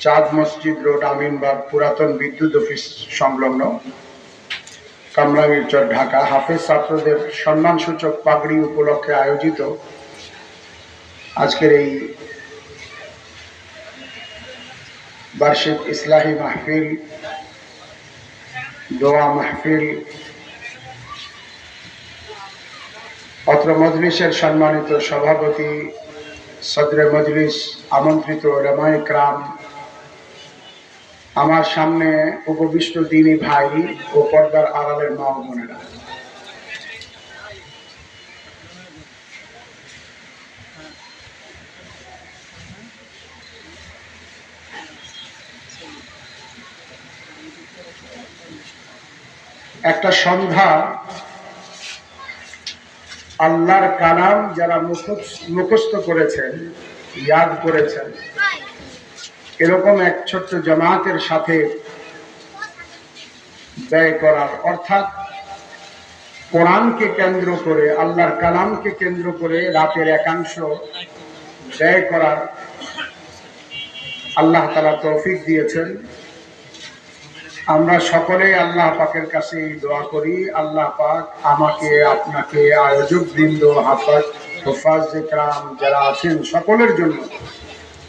চাঁদ মসজিদ রোড, আমিনবাগ, পুরাতন বিদ্যুৎ অফিস সংলগ্ন, কামরাঙ্গীরচর, ঢাকা হাফেজ ছাত্রদের সম্মানসূচক পাগড়ি উপলক্ষে আয়োজিত আজকের এই বার্ষিক ইসলাহি মাহফিল, দোয়া মাহফিল, অত্র মজলিসের সম্মানিত সভাপতি, সদরে মজলিস, আমন্ত্রিত উলামায়ে কেরাম, আমার সামনে উপবিষ্ট দ্বীনী ভাই ও পর্দার আড়ালের মা ও বোনেরা, একটা সন্ধ্যা আল্লাহর কালাম যারা মুখস্থ করেছেন, ইয়াদ করেছেন, এরকম এক ছোট্ট জামাতের সাথে ব্যয় করার, অর্থাৎ কোরআনকে কেন্দ্র করে, আল্লাহর কালামকে কেন্দ্র করে রাতের একাংশ ব্যয় করার আল্লাহ তাআলা তৌফিক দিয়েছেন। আমরা সকলেই আল্লাহ পাকের কাছে দোয়া করি, আল্লাহ পাক আমাকে, আপনাকে, আয়োজক বৃন্দ, হুফাজ ইকরাম যারা আছেন সকলের জন্য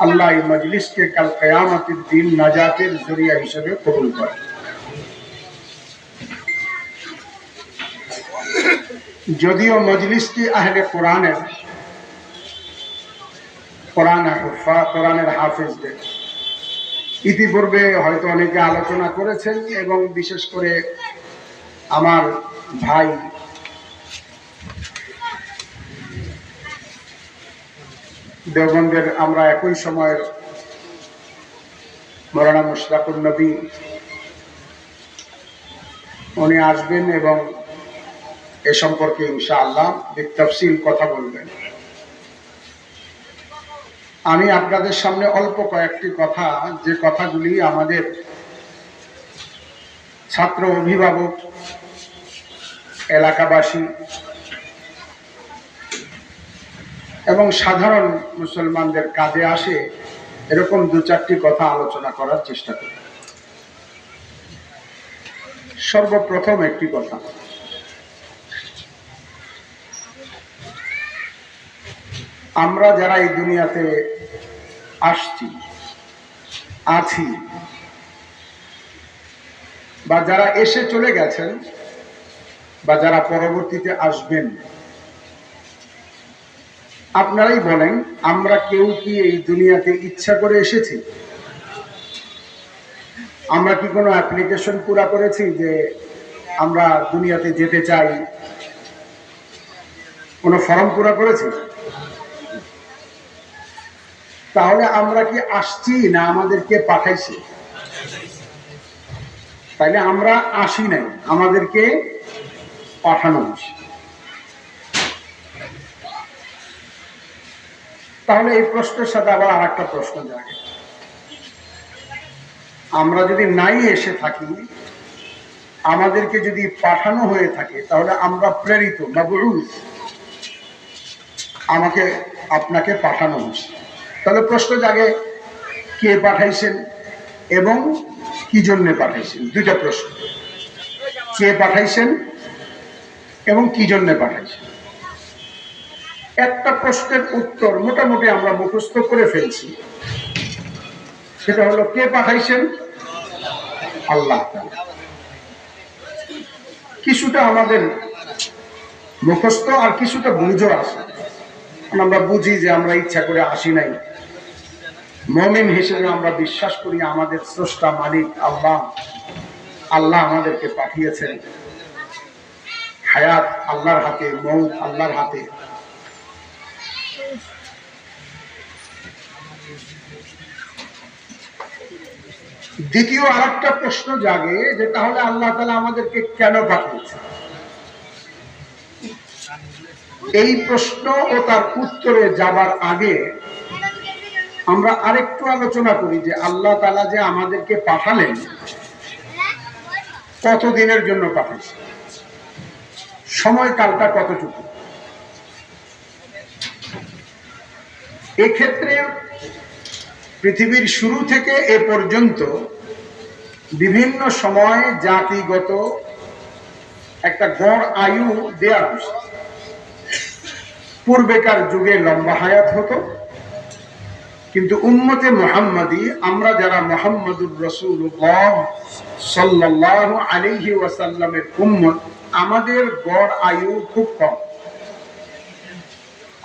আল্লাহ এই মজলিসকে কাল কিয়ামতের দিন নাজাতের জরিয়া হিসেবে কবুল করেন। যদিও মজলিসটি আহলে কোরআনের হাফেজদের, ইতিপূর্বে হয়তো অনেকে আলোচনা করেছেন এবং বিশেষ করে আমার ভাই দেওবন্দের, আমরা একই সময়ের মাওলানা মুশতাকুর নবী, উনি আসবেন এবং এ সম্পর্কে ইনশাআল্লাহ বিস্তারিত কথা বলবেন। আমি আপনাদের সামনে অল্প কয়েকটি কথা, যে কথাগুলি আমাদের ছাত্র, অভিভাবক, এলাকাবাসী এবং সাধারণ মুসলমানদের কাজে আসে, এরকম দু চারটি কথা আলোচনা করার চেষ্টা করি। সর্বপ্রথম একটি কথা, আমরা যারা এই দুনিয়াতে আসছি, আছি, বা যারা এসে চলে গেছেন, বা যারা পরবর্তীতে আসবেন, আপনারাই বলেন, আমরা কেউ কি এই দুনিয়াতে ইচ্ছা করে এসেছি? আমরা কি কোনো অ্যাপ্লিকেশন পুরা করেছি যে আমরা দুনিয়াতে যেতে চাই? কোনো ফর্ম পুরা করেছি? তাহলে আমরা কি আসছি না আমাদেরকে পাঠাইছি? তাইলে আমরা আসি নাই, আমাদেরকে পাঠানো হয়েছে। তাহলে এই প্রশ্নের সাথে আবার আর একটা প্রশ্ন জাগে, আমরা যদি নাই এসে থাকি, আমাদেরকে যদি পাঠানো হয়ে থাকে, তাহলে আমরা প্রেরিত, মাবউস, আমাকে, আপনাকে পাঠানো হয়েছে। তাহলে প্রশ্ন জাগে, কে পাঠাইছেন এবং কি জন্য পাঠাইছেন? দুইটা প্রশ্ন, কে পাঠাইছেন এবং কি জন্য পাঠাইছেন। একটা প্রশ্নের উত্তর মোটামুটি আমরা মুখস্থ করে ফেলছি, সেটা হলো, কে পাঠাইছেন? আল্লাহ তাআলা। কিছুটা আমাদের মুখস্থ আর কিছুটা বুঝো আছে। আমরা বুঝি যে আমরা ইচ্ছা করে আসি নাই। মুমিন হিসেবে আমরা বিশ্বাস করি আমাদের স্রষ্টা মালিক আল্লাহ, আল্লাহ আমাদেরকে পাঠিয়েছেন। হায়াত আল্লাহর হাতে, মউত আল্লাহর হাতে। দ্বিতীয় আরেকটা প্রশ্ন জাগে যে তাহলে আল্লাহ তাআলা আমাদেরকে কেন পাঠিয়েছেন? এই প্রশ্ন ও তার উত্তরে যাবার আগে আমরা আরেকটু আলোচনা করি যে আল্লাহ তাআলা যে আমাদেরকে পাঠালেন, কতদিনের জন্য পাঠিয়েছেন, সময়কালটা কতটুকু। এক্ষেত্রে পৃথিবীর শুরু থেকে এ পর্যন্ত বিভিন্ন সময়ে জাতিগত একটা গড় আয়ু দেয়া হয়েছে। পূর্বেকার যুগে লম্বা হায়াত হতো, কিন্তু উম্মতে মুহাম্মাদি, আমরা যারা মুহাম্মাদুর রাসূলুল্লাহ সাল্লাল্লাহু আলাইহি ওয়াসাল্লামের উম্মত, আমাদের গড় আয়ু খুব কম।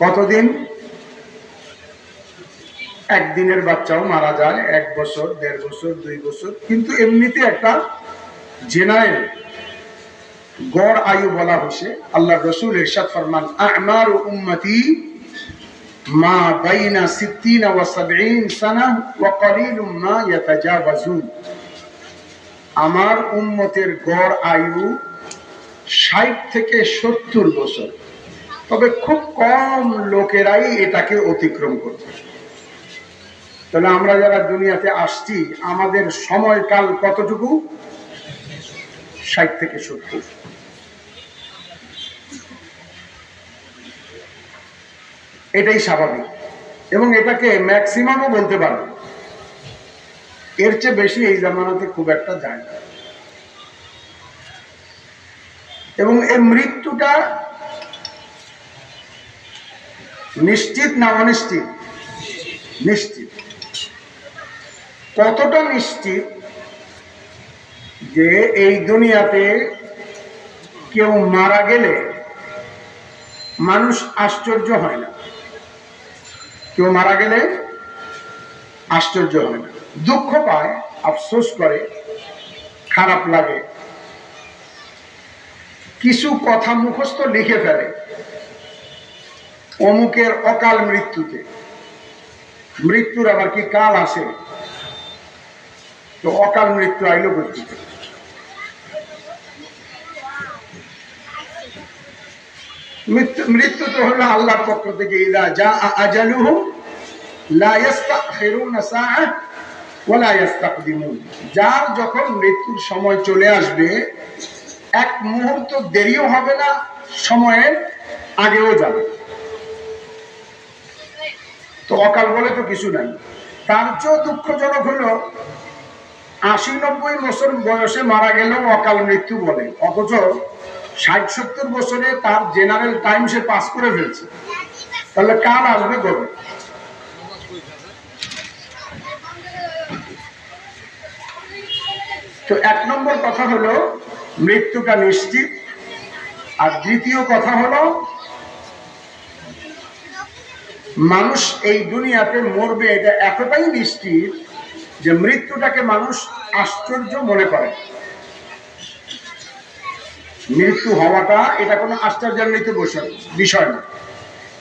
কতদিন? একদিনের বাচ্চাও মারা যায়, 1 বছর, 1.5 বছর, 2 বছর। কিন্তু এমনিতে একটা জেনারেল গড় আয়ু বলা হয়েছে। আল্লাহ রসুল ইরশাদ ফরমান, আমারু উম্মতি মা বাইনা 60 ওয়া 70 সানা ওয়া কলিলুম মা ইয়াতাজাওয়াজুন। আমার উম্মতের গড় আয়ু 60 থেকে 70 বছর, তবে খুব কম লোকেরাই এটাকে অতিক্রম করবে। তাহলে আমরা যারা দুনিয়াতে আসছি, আমাদের সময়কাল কতটুকু? 60 থেকে 70। এটাই স্বাভাবিক, এবং এটাকে ম্যাক্সিমামও বলতে পারবে। এর চেয়ে বেশি এই জামানাতে খুব একটা যায় না। এবং এই মৃত্যুটা নিশ্চিত না অনিশ্চিত? নিশ্চিত। কতটা নিশ্চিত? যে এই দুনিয়াতে কেউ মারা গেলে মানুষ আশ্চর্য হয় না। কেউ মারা গেলে আশ্চর্য হয় না, দুঃখ পায়, আফসোস করে, খারাপ লাগে, কিছু কথা মুখস্থ লিখে ফেলে অমুকের অকাল মৃত্যুতে। মৃত্যুর আবার কি কাল আসে? তো অকাল মৃত্যু আইলো বলতে, মৃত্যু তো হলো আল্লাহর পক্ষ থেকে। ইযা জা আজালুহুম লা ইস্তাখিরুনা সাআ ওয়া লা ইস্তাকদিমুন। যার যখন মৃত্যুর সময় চলে আসবে, এক মুহূর্ত দেরিও হবে না, সময়ের আগেও যাবে। তো অকাল বলে তো কিছু নাই। তার চেয়েও দুঃখজনক হলো 80-90 বছর বয়সে মারা গেলেও অকাল মৃত্যু বলে, অথচ 60-70 বছরে তার জেনারেল টাইম সে পাস করে ফেলছে। তাহলে কাল আসবে কবে? তো 1 নম্বর কথা হলো মৃত্যুটা নিশ্চিত। আর দ্বিতীয় কথা হলো মানুষ এই দুনিয়াতে মরবে, এটা এতটাই নিশ্চিত যে মৃত্যুটাকে মানুষ আশ্চর্য মনে করে। মৃত্যু হওয়াটা এটা কোনো আশ্চর্যের বিষয় না।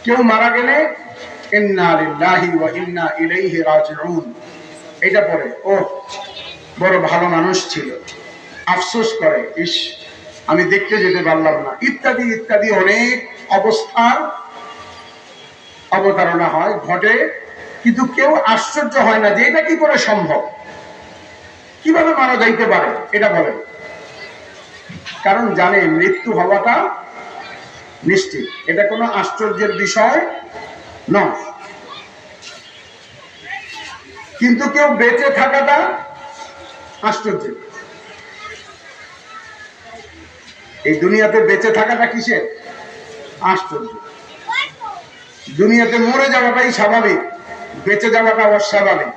কেউ মারা গেলে ইন্না লিল্লাহি ওয়া ইন্না ইলাইহি রাজিউন এটা পড়ে, ও বড় ভালো মানুষ ছিল, আফসোস করে, ইস আমি দেখতে যেতে পারলাম না, ইত্যাদি ইত্যাদি অনেক অবস্থার অবতারণা হয়, ঘটে। কিন্তু কেউ আশ্চর্য হয় না যে এটা কি করে সম্ভব, কিভাবে মারা যাইতে পারে, এটা বলে। কারণ জানে মৃত্যু হওয়াটা নিশ্চিত, এটা কোনো আশ্চর্যের বিষয় নয়। কিন্তু কেউ বেঁচে থাকাটা আশ্চর্য। এই দুনিয়াতে বেঁচে থাকাটা কিসের? আশ্চর্য। দুনিয়াতে মরে যাওয়াটাই স্বাভাবিক, বেঁচে যাওয়াটা অস্বাভাবিক।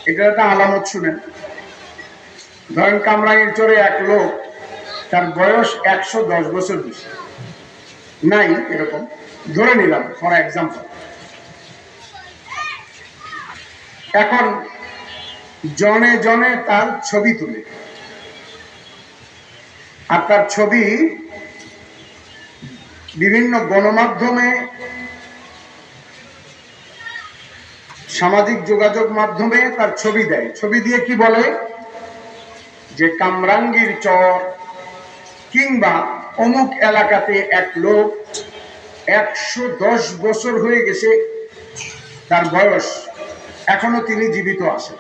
এটা একটা আলামত শুনেন। ধরেন কামরাঙ্গীর চরে এক লোক, তার বয়স 110 বছর বেশি নাই, এরকম ধরে নিলাম ফর এক্সাম্পল। এখন জনে জনে তার ছবি তুলে, আর তার ছবি বিভিন্ন গণমাধ্যমে, সামাজিক যোগাযোগ মাধ্যমে তার ছবি দেয়। ছবি দিয়ে কি বলে যে কামরাঙ্গীর চর কিংবা অমুক এলাকাতে এক লোক 110 বছর হয়ে গেছে তার বয়স, এখনো তিনি জীবিত আছেন।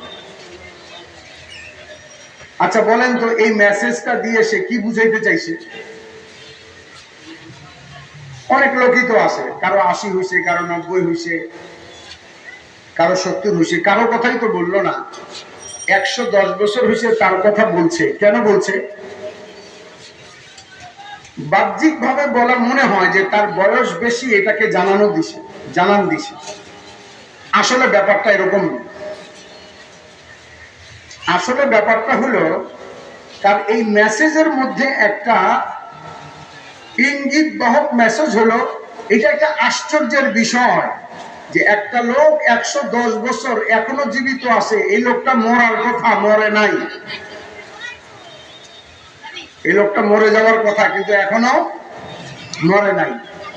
আচ্ছা বলেন তো, এই মেসেজটা দিয়ে সে কি বুঝাইতে চাইছে? অনেক লোকই তো আছে, কারো 80 হয়েছে, কারো 90 হয়েছে, কারো 70 হয়েছে, কারো কথাই তো বললো না। 110 বছর হয়েছে তার কথা বলছে। কেন বলছে? বাহ্যিক ভাবে বলা মনে হয় যে তার বয়স বেশি, এটাকে জানান দিছে। আসলে ব্যাপারটা এরকম না। আসলে ব্যাপারটা হলো তার এই মেসেজের মধ্যে একটা ইঙ্গিত বাহক মেসেজ হলো, এটা একটা আশ্চর্যের বিষয় যে একটা লোক 110 বছর এখনো জীবিত আছে। এই লোকটা মরার কথা, মরে নাই। এই লোকটা মরে যাওয়ার কথা, কিন্তু এখনো মরে নাই।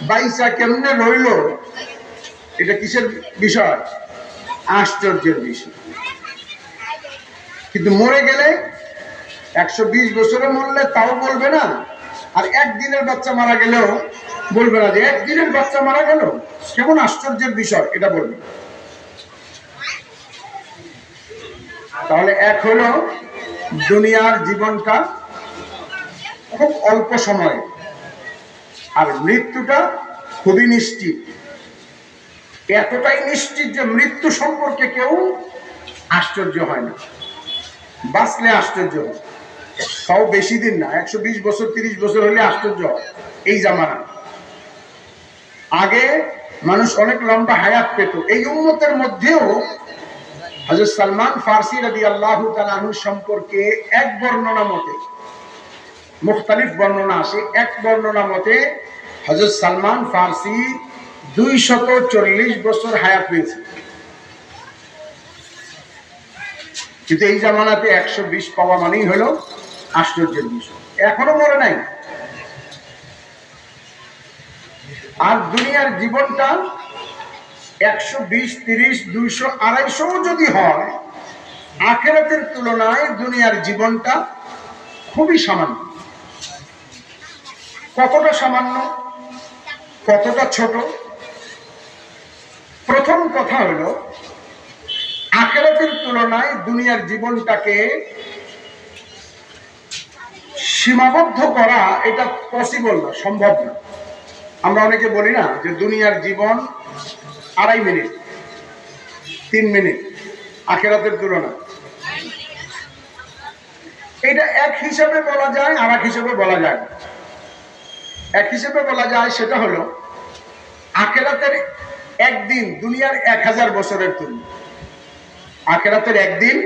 বাইসা কেমনে রইল? এটা কিসের বিষয়? আশ্চর্যের বিষয়। কিন্তু মরে গেলে 120 বছরে মরলে তাও বলবে না, আর একদিনের বাচ্চা মারা গেলেও বলবে না যে একদিনের বাচ্চা মারা গেল, কেমন আশ্চর্যের বিষয়, এটা বলবে। তাহলে এক হলো দুনিয়ার জীবনটা খুব অল্প সময়, আর মৃত্যুটা খুবই নিশ্চিত। এতটাই নিশ্চিত যে মৃত্যু সম্পর্কে কেউ আশ্চর্য হয় না। বাঁচলে আশ্চর্য হয়, তাও বেশি দিন না, 120 বছর 30 বছর হলে আশ্চর্য হয়। এই জামানা আগে মানুষ অনেক লম্বা হায়াত পেত। এই উম্মতের মধ্যেও হযরত সালমান ফারসি রাদিয়াল্লাহু তাআলা আনহু সম্পর্কে এক বর্ণনা মতে, মুখতালিফ বর্ণনা আছে, এক বর্ণনা মতে হযরত সালমান ফারসি 240 বছর হায়াত পেয়েছে। কিন্তু এই জামানাতে 120 পাওয়া মানেই হলো আশ্চর্যের বিষয়। এখনো মরে নাই। আর দুনিয়ার জীবনটা 120, 30, 200, 250 যদি হয়, আখিরাতের তুলনায় দুনিয়ার জীবনটা খুবই সামান্য। কতটা সামান্য, কতটা ছোট? প্রথম কথা হলো, আখিরাতের তুলনায় দুনিয়ার জীবনটাকে সীমাবদ্ধ করা এটা পসিবল না, সম্ভব না। আমরা অনেকে বলি না যে দুনিয়ার জীবন 2.5 মিনিট, 3 মিনিট আখিরাতের তুলনায়। এটা এক হিসাবে বলা যায়, আর এক হিসাবে বলা যায়। এক হিসাবে বলা যায়, সেটা হলো আখিরাতের একদিন দুনিয়ার 1000 বছরের তুলনা। আখিরাতের একদিন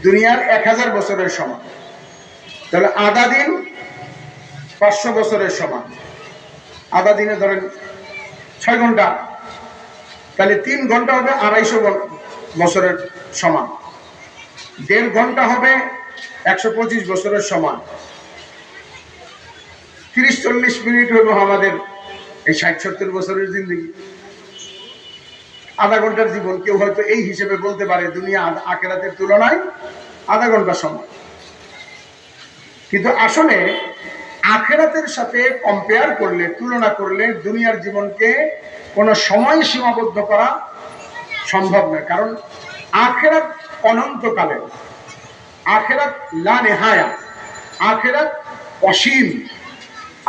দুনিয়ার 1000 বছরের সমান। তাহলে আধা দিন 500 বছরের সমান। আধা দিনে ধরেন 6 ঘন্টা, তাহলে 3 ঘন্টা হবে 250 বছরের সমান। 1.5 ঘন্টা হবে 125 বছরের সমান। 30-40 মিনিট হইব আমাদের এই 60-70 বছরের জিন্দগি। আধা ঘন্টার জীবন। কেউ হয়তো এই হিসেবে বলতে পারে দুনিয়া আখিরাতের তুলনায় আধা ঘন্টা সময়। কিন্তু আসলে আখিরাতের সাথে কম্পেয়ার করলে, তুলনা করলে দুনিয়ার জীবনকে কোনো সময় সীমাবদ্ধ করা সম্ভব নয়। কারণ আখিরাত অনন্তকালের, আখিরাত লা নেহায়া, আখিরাত অসীম,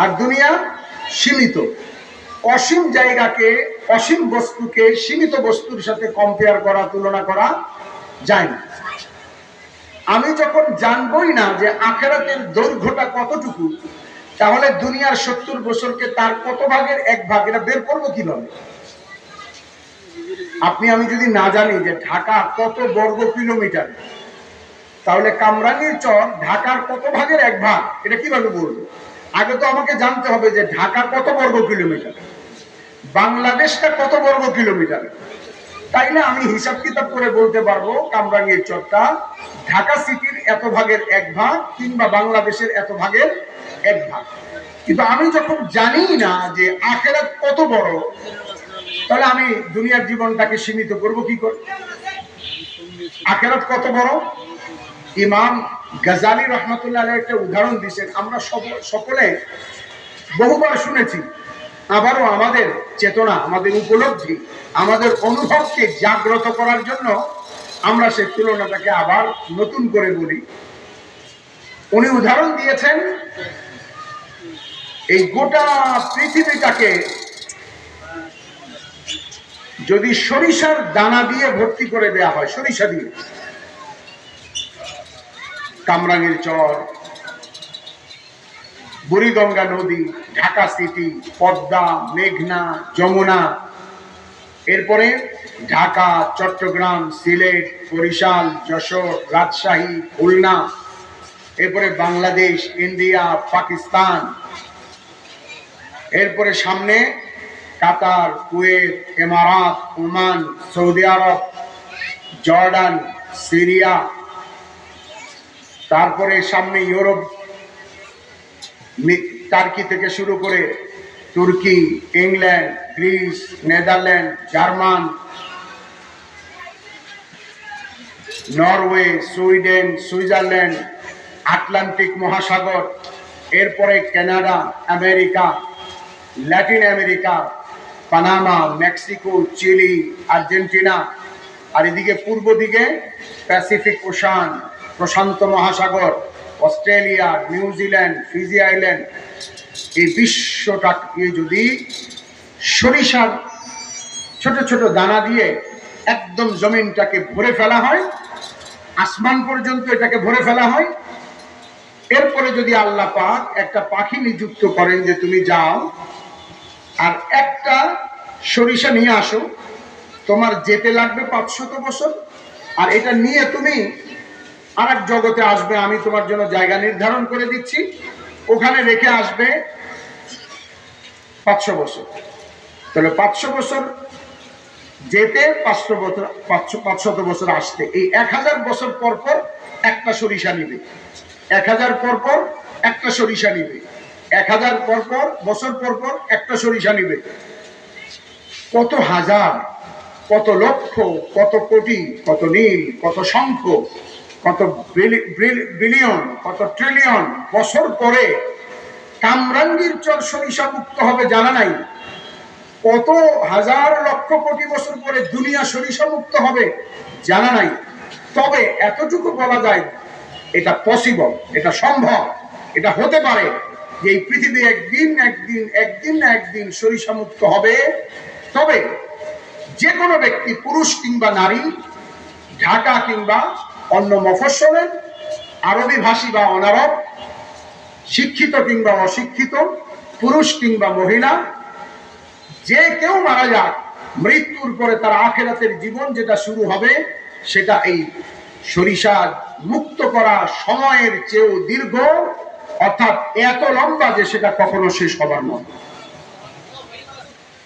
আর দুনিয়া সীমিত। অসীম জায়গাকে, অসীম বস্তুকে সীমিত বস্তুর সাথে কম্পেয়ার করা, তুলনা করা যায় না। আমি যখন জানবই না যে আখিরাতের দৈর্ঘ্যটা কতটুকু, তাহলে দুনিয়ার 70 বছরকে তার কত ভাগের 1 ভাগ, এটা বের করবো কিভাবে? আপনি আমি যদি না জানি যে ঢাকা কত বর্গ কিলোমিটার, তাহলে কামরাঙ্গীর চর ঢাকার কত ভাগের 1 ভাগ, এটা কিভাবে বলবো? আগে তো আমাকে জানতে হবে যে ঢাকা কত বর্গ কিলোমিটার, বাংলাদেশটা কত বর্গ কিলোমিটার। তাইলে আমি হিসাব কিতাব করে বলতে পারবো কামরাঙ্গীর চরটা ঢাকা সিটির এত ভাগের 1 ভাগ, কিংবা বাংলাদেশের এত ভাগের 1 ভাগ। কিন্তু আমি যখন জানি না যে আখিরাত কত বড়, তাহলে আমি দুনিয়ার জীবনটাকে সীমিত করব কি করে? আখিরাত কত বড়? ইমাম গাজালি রহমতুল্লাহ আলাইহি একটা উদাহরণ দিয়েছেন, আমরা সকলে বহুবার শুনেছি। আবারও আমাদের চেতনা, আমাদের উপলব্ধি, আমাদের অনুভবকে জাগ্রত করার জন্য আমরা সেই তুলনাটাকে আবার নতুন করে বলি। উনি উদাহরণ দিয়েছেন, এই গোটা পৃথিবীটাকে যদি সরিষার দানা দিয়ে ভর্তি করে দেয়া হয়, সরিষা দিয়ে, কামরাঙ্গীর চর, বুড়িগঙ্গা নদী, ঢাকা সিটি, পদ্মা, মেঘনা, যমুনা, এরপরে ঢাকা, চট্টগ্রাম, সিলেট, বরিশাল, যশোর, রাজশাহী, খুলনা, এরপরে বাংলাদেশ, ইন্ডিয়া, পাকিস্তান, এরপরে সামনে কাতার, কুয়েত, ইমারাত, Oman, Saudi Arab, Jordan, Syria, তারপরে সামনে ইউরোপ, টার্কি থেকে শুরু করে তুর্কি, England, Greece, Netherland, German, Norway, Sweden, Switzerland, Atlantic মহাসাগর, এরপরে Canada, America, Latin America, Panama, Mexico, Chile, Argentina, আর এদিকে পূর্ব দিকে প্যাসিফিক ওশান, প্রশান্ত মহাসাগর, অস্ট্রেলিয়া, নিউজিল্যান্ড, ফিজি আইল্যান্ড। এই বিশ্বটাকে যদি সরিষার ছোট ছোট দানা দিয়ে একদম জমিনটাকে ভরে ফেলা হয়, আসমান পর্যন্ত এটাকে ভরে ফেলা হয়, এরপরে যদি আল্লাহ পাক একটা পাখি নিযুক্ত করেন যে তুমি যাও আর একটা সরিষা নিয়ে আসো, তোমার যেতে লাগবে 500 বছর, আর এটা নিয়ে তুমি আর এক জগতে আসবে, আমি তোমার জন্য জায়গা নির্ধারণ করে দিচ্ছি, ওখানে রেখে আসবে 500 বছর। তাহলে 500 বছর যেতে, 500 বছর আসতে, এই 1000 বছর পর পর একটা সরিষা নিবে, 1000 পর পর একটা সরিষা নিবে, 1000 পর পর বছর পর পর একটা সরিষা নিবে। কত হাজার, কত লক্ষ, কত কোটি, কত নীল, কত সংখ্য, কত বিলিয়ন, কত ট্রিলিয়ন বছর পরে কামরাঙ্গীর চর সরিষা মুক্ত হবে জানা নাই, কত হাজার লক্ষ কোটি বছর পরে দুনিয়া সরিষা মুক্ত হবে জানা নাই। তবে এতটুকু বলা যায় এটা পসিবল, এটা সম্ভব, এটা হতে পারে যে এই পৃথিবী একদিন না একদিন সরিষা মুক্ত হবে। তবে যে কোনো ব্যক্তি, পুরুষ কিংবা নারী, ঢাকা কিংবা অন্য মফস্বলের, আরবি ভাষী বা অনারব, শিক্ষিত কিংবা অশিক্ষিত, পুরুষ কিংবা মহিলা, যে কেউ মারা যাক, মৃত্যুর পরে তার আখিরাতের জীবন যেটা শুরু হবে সেটা এই সরিষা মুক্ত করা সময়ের চেয়েও দীর্ঘ, অর্থাৎ এত লম্বা যে সেটা কখনো শেষ হবার নয়।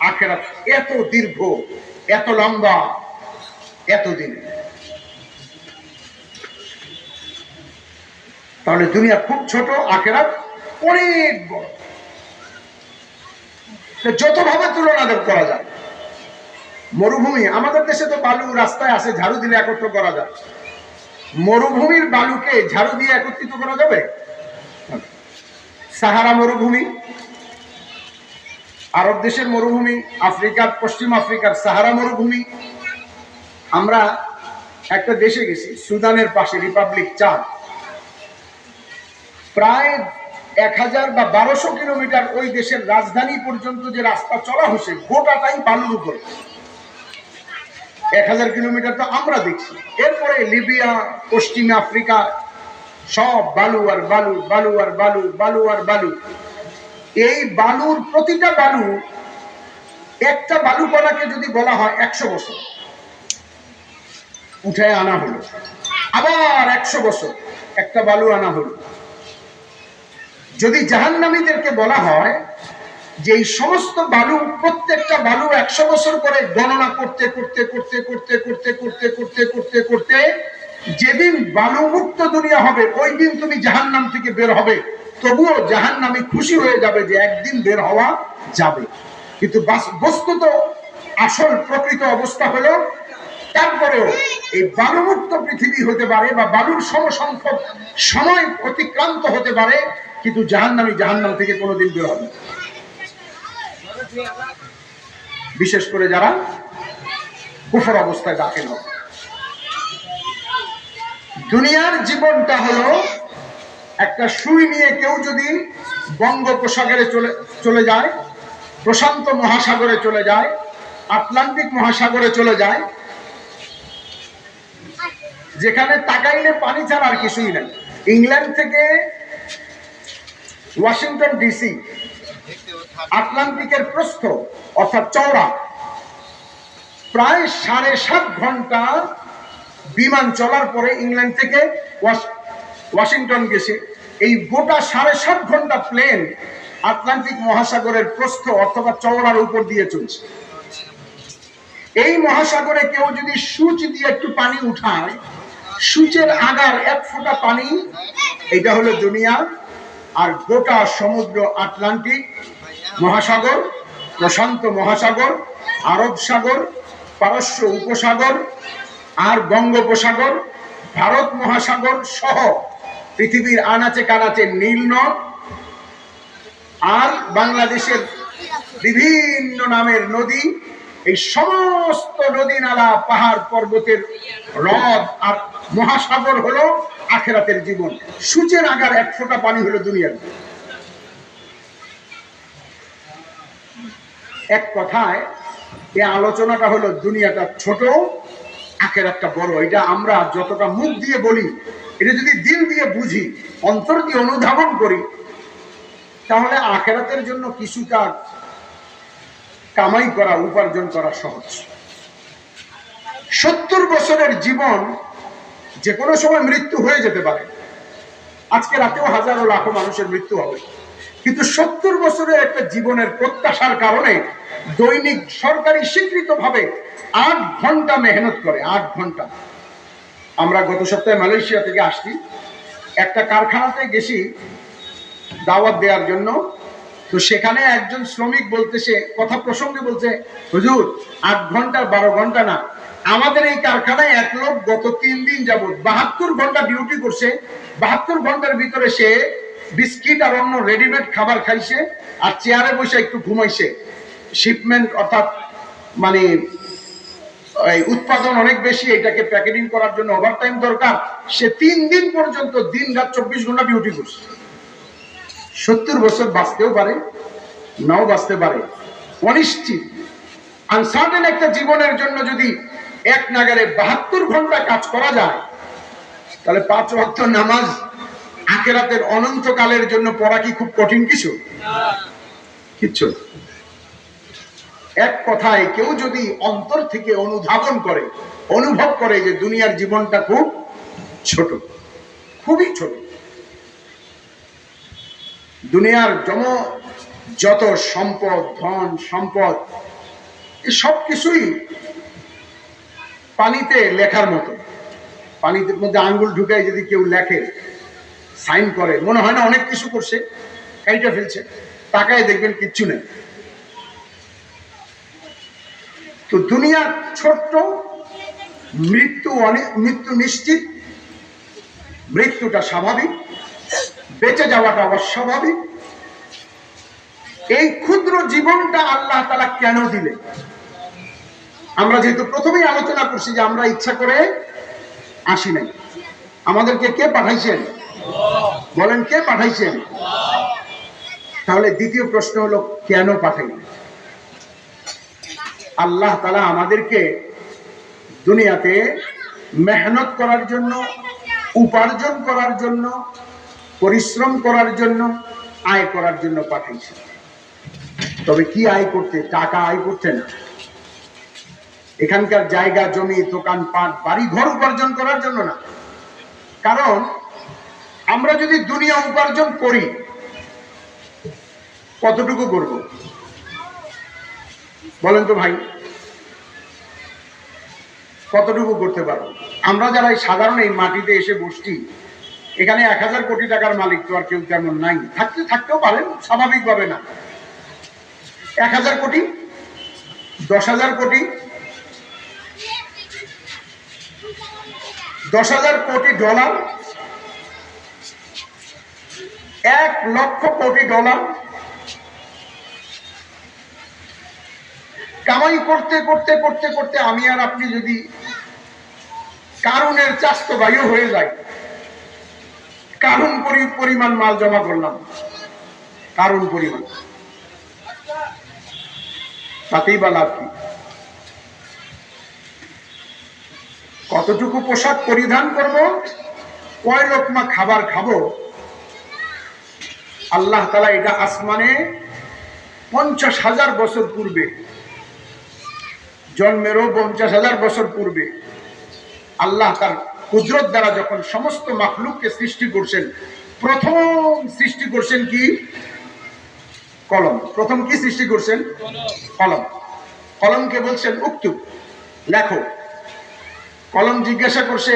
আখিরাত এত দীর্ঘ, এত লম্বা, এতদিন। তাহলে দুনিয়া খুব ছোট, আখিরাত অনেক বড়। যতভাবে তুলনা করা যায়, মরুভূমি, আমাদের দেশে তো বালু রাস্তায় আসে, ঝাড়ু দিলে একত্র করা যায়, মরুভূমির বালুকে ঝাড়ু দিয়ে একত্রিত করা যাবে? সাহারা মরুভূমি, আরব দেশের মরুভূমি, আফ্রিকার, পশ্চিম আফ্রিকার সাহারা মরুভূমি। আমরা একটা দেশে গেছি, সুদানের পাশে, রিপাবলিক চাঁদ, প্রায় 1000 বা 1200 কিলোমিটার ওই দেশের রাজধানী পর্যন্ত যে রাস্তা চলা হয়েছে গোটাটাই বালুর উপরে। 1000 কিলোমিটার তো আমরা দেখছি। এরপরে লিবিয়া, পশ্চিম আফ্রিকা, সব বালু আর বালু, বালু আর বালু, বালু আর বালু। এই বালুর প্রতিটা বালু, একটা বালুকণাকে যদি বলা হয় 100 বছর, উঠে আনা হলো, আবার 100 বছর একটা বালু আনা হলো। যদি জাহান্নামীদেরকে বলা হয় যে এই সমস্ত বালু, প্রত্যেকটা বালু 100 বছর করে গণনা করতে করতে করতে করতে করতে করতে করতে করতে করতে যেদিন বালু মুক্ত দুনিয়া হবে ওই দিন তুমি জাহান্নাম থেকে বের হবে, তবুও জাহান্নামী খুশি হয়ে যাবে যে একদিন বের হওয়া যাবে। কিন্তু বস্তুত আসল প্রকৃত অবস্থা হলো, তারপরেও এই বালুমুক্ত পৃথিবী হতে পারে বা বালুর সমসংখ্যক সময় অতিক্রান্ত হতে পারে, কিন্তু জাহান্নামী জাহান্নাম থেকে কোনোদিন বের হবে, বিশেষ করে যারা কুফর অবস্থায় দাখিল হবে। দুনিয়ার জীবনটা হলো একটা সুই নিয়ে কেউ যদি বঙ্গোপসাগরে চলে যায়, প্রশান্ত মহাসাগরে চলে যায়, আটলান্টিক মহাসাগরে চলে যায়, যেখানে তাকাইলে পানি ছাড়া আর কিছুই নাই। ইংল্যান্ড থেকে ওয়াশিংটন ডিসি আটলান্টিকের প্রস্থ অর্থাৎ চওড়া প্রায় 7.5 ঘন্টা বিমান চলার পরে ইংল্যান্ড থেকে ওয়াশিংটন গেছে। এই গোটা 7.5 ঘন্টা প্লেন আটলান্টিক মহাসাগরের প্রস্থ অথবা চওড়ার উপর দিয়ে চলছে। এই মহাসাগরে কেউ যদি সূচ দিয়ে একটু পানি উঠায়, সূচের আগার 1 ফোঁটা পানি, এটা হলো দুনিয়া। আর গোটা সমুদ্র আটলান্টিক মহাসাগর, প্রশান্ত মহাসাগর, আরব সাগর, পারস্য উপসাগর আর বঙ্গোপসাগর, ভারত মহাসাগর সহ পৃথিবীর আনাচে কানাচে নীল নদ আর বাংলাদেশের বিভিন্ন নামের নদী, এই সমস্ত নদী নালা পাহাড় পর্বতের হ্রদ আর মহাসাগর হলো আখেরাতের জীবন। সূচের আগার 1 ফোঁটা পানি হলো দুনিয়ার। এক কথায় এই আলোচনাটা হলো দুনিয়াটা ছোট, আখেরাতটা বড়। এটা আমরা যতটা মুখ দিয়ে বলি, এটা যদি দিল দিয়ে বুঝি, অন্তর দিয়ে অনুধাবন করি, তাহলে আখেরাতের জন্য কিছুটা কামাই করা, উপার্জন করা সহজ। 70 বছরের জীবন যে কোনো সময় মৃত্যু হয়ে যেতে পারে। আজকে রাতেও হাজারো লাখো মানুষের মৃত্যু হবে, কিন্তু 70 বছরের একটা জীবনের প্রত্যাশার কারণে দৈনিক সরকারি স্বীকৃতভাবে 8 ঘন্টা মেহনত করে। 8 ঘন্টা। আমরা গত সপ্তাহে মালয়েশিয়া থেকে আসছি, একটা কারখানাতে গেছি দাওয়াত দেওয়ার জন্য। তো সেখানে একজন শ্রমিক বলতেছে, কথা প্রসঙ্গে বলছে, হুজুর 8 ঘন্টা 12 ঘন্টা না, আমাদের এই কারখানায় এক লোক গত 3 দিন যাবত 72 ঘন্টা ডিউটি করছে। 72 ঘন্টার ভিতরে সে বিস্কিট আর অন্য রেডিমেড খাবার খাইছে আর চেয়ারে বসে একটু ঘুমাইছে। শিপমেন্ট অর্থাৎ মানে উৎপাদন অনেক বেশি, এটাকে প্যাকেটিং করার জন্য ওভারটাইম দরকার। সে 3 দিন পর্যন্ত দিন রাত 24 ঘন্টা ডিউটি করছে। 70 বছর বাঁচতেও পারে, নাও বাঁচতে পারে। অনিশ্চিত আনসার্টেন একটা জীবনের জন্য যদি এক নাগারে 72 ঘন্টা কাজ করা যায়, তাহলে 5 ওয়াক্ত নামাজ আখেরাতের অনন্তকালের জন্য পড়া কি খুব কঠিন কিছু? কিচ্ছু। এক কথায় কেউ যদি অন্তর থেকে অনুধাবন করে, অনুভব করে যে দুনিয়ার জীবনটা খুব ছোট, খুবই ছোট। দুনিয়ার যত সম্পদ, ধন সম্পদ, সব কিছুই পানিতে লেখার মতো। পানিতে মধ্যে আঙ্গুল ঢুকায় যদি কেউ লেখে, সাইন করে, মনে হয় না অনেক কিছু করছে, কাইটা ফেলছে, তাকায় দেখবেন কিচ্ছু নেই। তো দুনিয়া ছোট্ট, মৃত্যু নিশ্চিত, মৃত্যুটা স্বাভাবিক, বেঁচে যাওয়াটা অস্বাভাবিক। এই ক্ষুদ্র জীবনটা আল্লাহ তাআলা কেন দিলে? আমরা যেহেতু প্রথমেই আলোচনা করছি যে আমরা ইচ্ছা করে আসি নাই, আমাদেরকে কে পাঠাইছেন? বলেন, কে পাঠাইছেন? তাহলে দ্বিতীয় প্রশ্ন হলো, কেন পাঠাইলেন? আল্লাহ তাআলা আমাদেরকে দুনিয়াতে মেহনত করার জন্য, উপার্জন করার জন্য, পরিশ্রম করার জন্য, আয় করার জন্য পাঠাইছে। তবে কি আয় করতে? টাকা আয় করতে না। এখানকার জায়গা জমি, দোকান পাট, বাড়ি ঘর উপার্জন করার জন্য না। কারণ আমরা যদি দুনিয়া উপার্জন করি, কতটুকু করব বলেন তো ভাই? কতটুকু করতে পারবো? আমরা যারা সাধারণ এই মাটিতে এসে বসছি, এখানে 1000 কোটি টাকার মালিক তো আর কেউ তেমন নাই। থাকতেও পারেন, স্বাভাবিকভাবে না। 1000 কোটি, 10,000 কোটি, 10,000 কোটি ডলার, 1 লক্ষ কোটি ডলার কামাই করতে করতে করতে করতে আমি আর আপনি যদি কারুনের চাস্ত ভাইও হয়ে যায়, কারুন পরিমাণ মাল জমা করলাম, কারুন পরিমাণ, তাতেই বা লাভ কি? কতটুকু পোশাক পরিধান করব, কয় লোকমা খাবার খাবো, আল্লাহ তাআলা এটা আসমানে 50,000 বছর পূর্বে, জন্মেরও 50,000 বছর পূর্বে আল্লাহ তার কুদরত দ্বারা যখন সমস্ত মাখলুককে সৃষ্টি করছেন, প্রথম সৃষ্টি করছেন কি? কলম। প্রথম কি সৃষ্টি করছেন? কলম। কলমকে বলছেন উক্তুব, লেখো। কলম জিজ্ঞাসা করছে,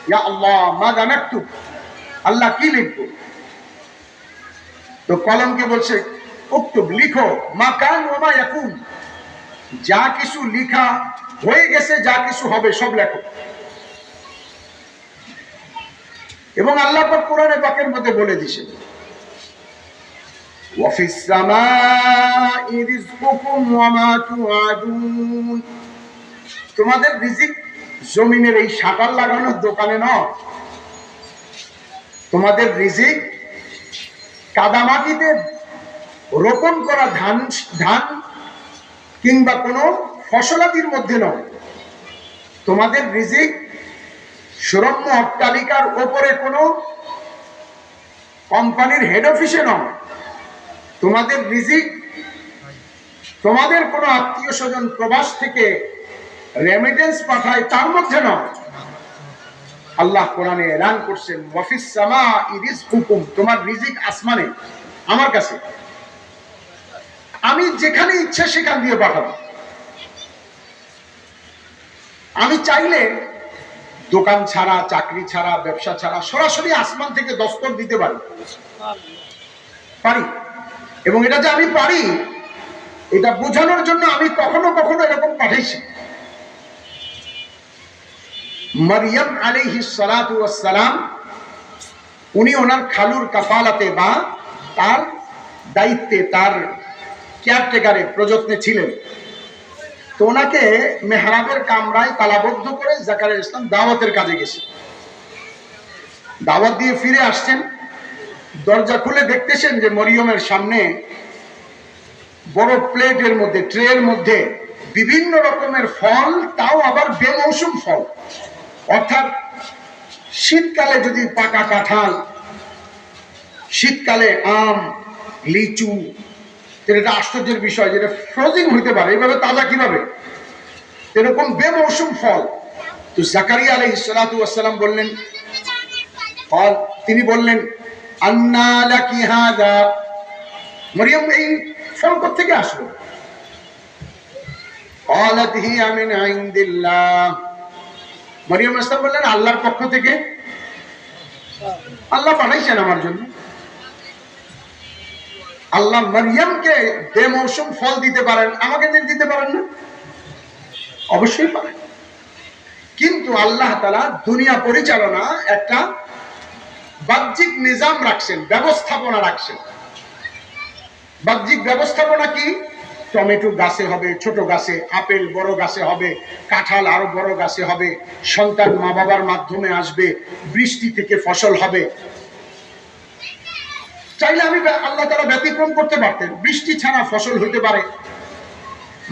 ইয়া আল্লাহ মাযা নাকতুব, আল্লাহ কি লিখব? তো কলমকে বলছে উক্তুব, লিখো, মা কান ওয়া মা ইয়াকুন, যা কিছু লিখা হয়ে গেছে, যা কিছু হবে সব লেখো। এবং আল্লাহ পাক কোরআনে পাকের মধ্যে বলে দিয়েছেন, ওয়া ফিস সামাই রিজকুকুম ওয়া মা তুআদুন, তোমাদের রিজিক জমিনের এই শাটার লাগানোর দোকানে নয়, তোমাদের রিজিক কাদামাটিতে রোপণ করা ধান কিংবা কোনো ফসলাদির মধ্যে নয়, তোমাদের রিজিক সুরম্য অট্টালিকার ওপরে কোনো কোম্পানির হেড অফিসে নয়, তোমাদের রিজিক তোমাদের কোনো আত্মীয় স্বজন প্রবাস থেকে রেমিটেন্স পাঠায় তার মধ্যে নয়। আল্লাহ কোরআনে এলান করছেন, ওয়াফিস সামাই রিজকুকুম, তোমার রিজিক আসমানে আমার কাছে, আমি যেখানে ইচ্ছা সেখান দিয়ে পাঠাবো। আমি চাইলে দোকান ছাড়া, চাকরি ছাড়া, ব্যবসা ছাড়া সরাসরি আসমান থেকে দস্তক দিতে পারি। এবং এটা যে আমি পারি, এটা বোঝানোর জন্য আমি কখনো কখনো এরকম পাঠাইছি। মারিয়াম আলাইহিস সালাতু ওয়াস সালাম, উনি ওনার খালুর কাফালাতে বা তার দায়িত্বে, তার কেয়ারটেকারে, প্রযত্নে ছিলেন। তো ওনাকে মেহরাবের কামরায় তালাবদ্ধ করে জাকারিয়া ইসলাম দাওয়াতের কাজে গেছে। দাওয়াত দিয়ে ফিরে আসছেন, দরজা খুলে দেখতেছেন যে মরিয়মের সামনে বড় প্লেটের মধ্যে, ট্রের মধ্যে বিভিন্ন রকমের ফল, তাও আবার বেমৌসুম ফল। অর্থাৎ শীতকালে যদি পাকা কাঁঠাল, শীতকালে আম, লিচু, এটা আশ্চর্যের বিষয়, যেটা ফ্রোজিং হইতে পারে, এইভাবে তাজা কিভাবে? এরকম বেমৌসুম ফল। তো জাকারিয়া আলাইহিস সালাতু ওয়াস সালাম বললেন, তিনি বললেন, আন্না লাকি হাযা, মরিয়ম এই ফল কোথা থেকে আসলো? ক্বালাত হিয়া মিন ইনদিল্লাহ, মরিয়ম ইসলাম বললেন, আল্লাহর পক্ষ থেকে, আল্লাহ পাঠাইছেন আমার জন্য। আল্লাহ মরিয়মকে বেমৌসুম ফল দিতে পারেন, আমাকে দিতে পারেন না? অবশ্যই পারেন। কিন্তু আল্লাহ তাআলা দুনিয়া পরিচালনা একটা বাহ্যিক নিজাম রাখছেন, ব্যবস্থাপনা রাখছেন। বাহ্যিক ব্যবস্থাপনা কি? টমেটো গাছে হবে, ছোট গাছে, আপেল বড় গাছে হবে, কাঁঠাল আরো বড় গাছে হবে, সন্তান মা বাবার মাধ্যমে আসবে, বৃষ্টি থেকে ফসল হবে। চাইলে আমি আল্লাহ তাআলা ব্যতিক্রম করতে পারতেন, বৃষ্টি ছাড়া ফসল হইতে পারে,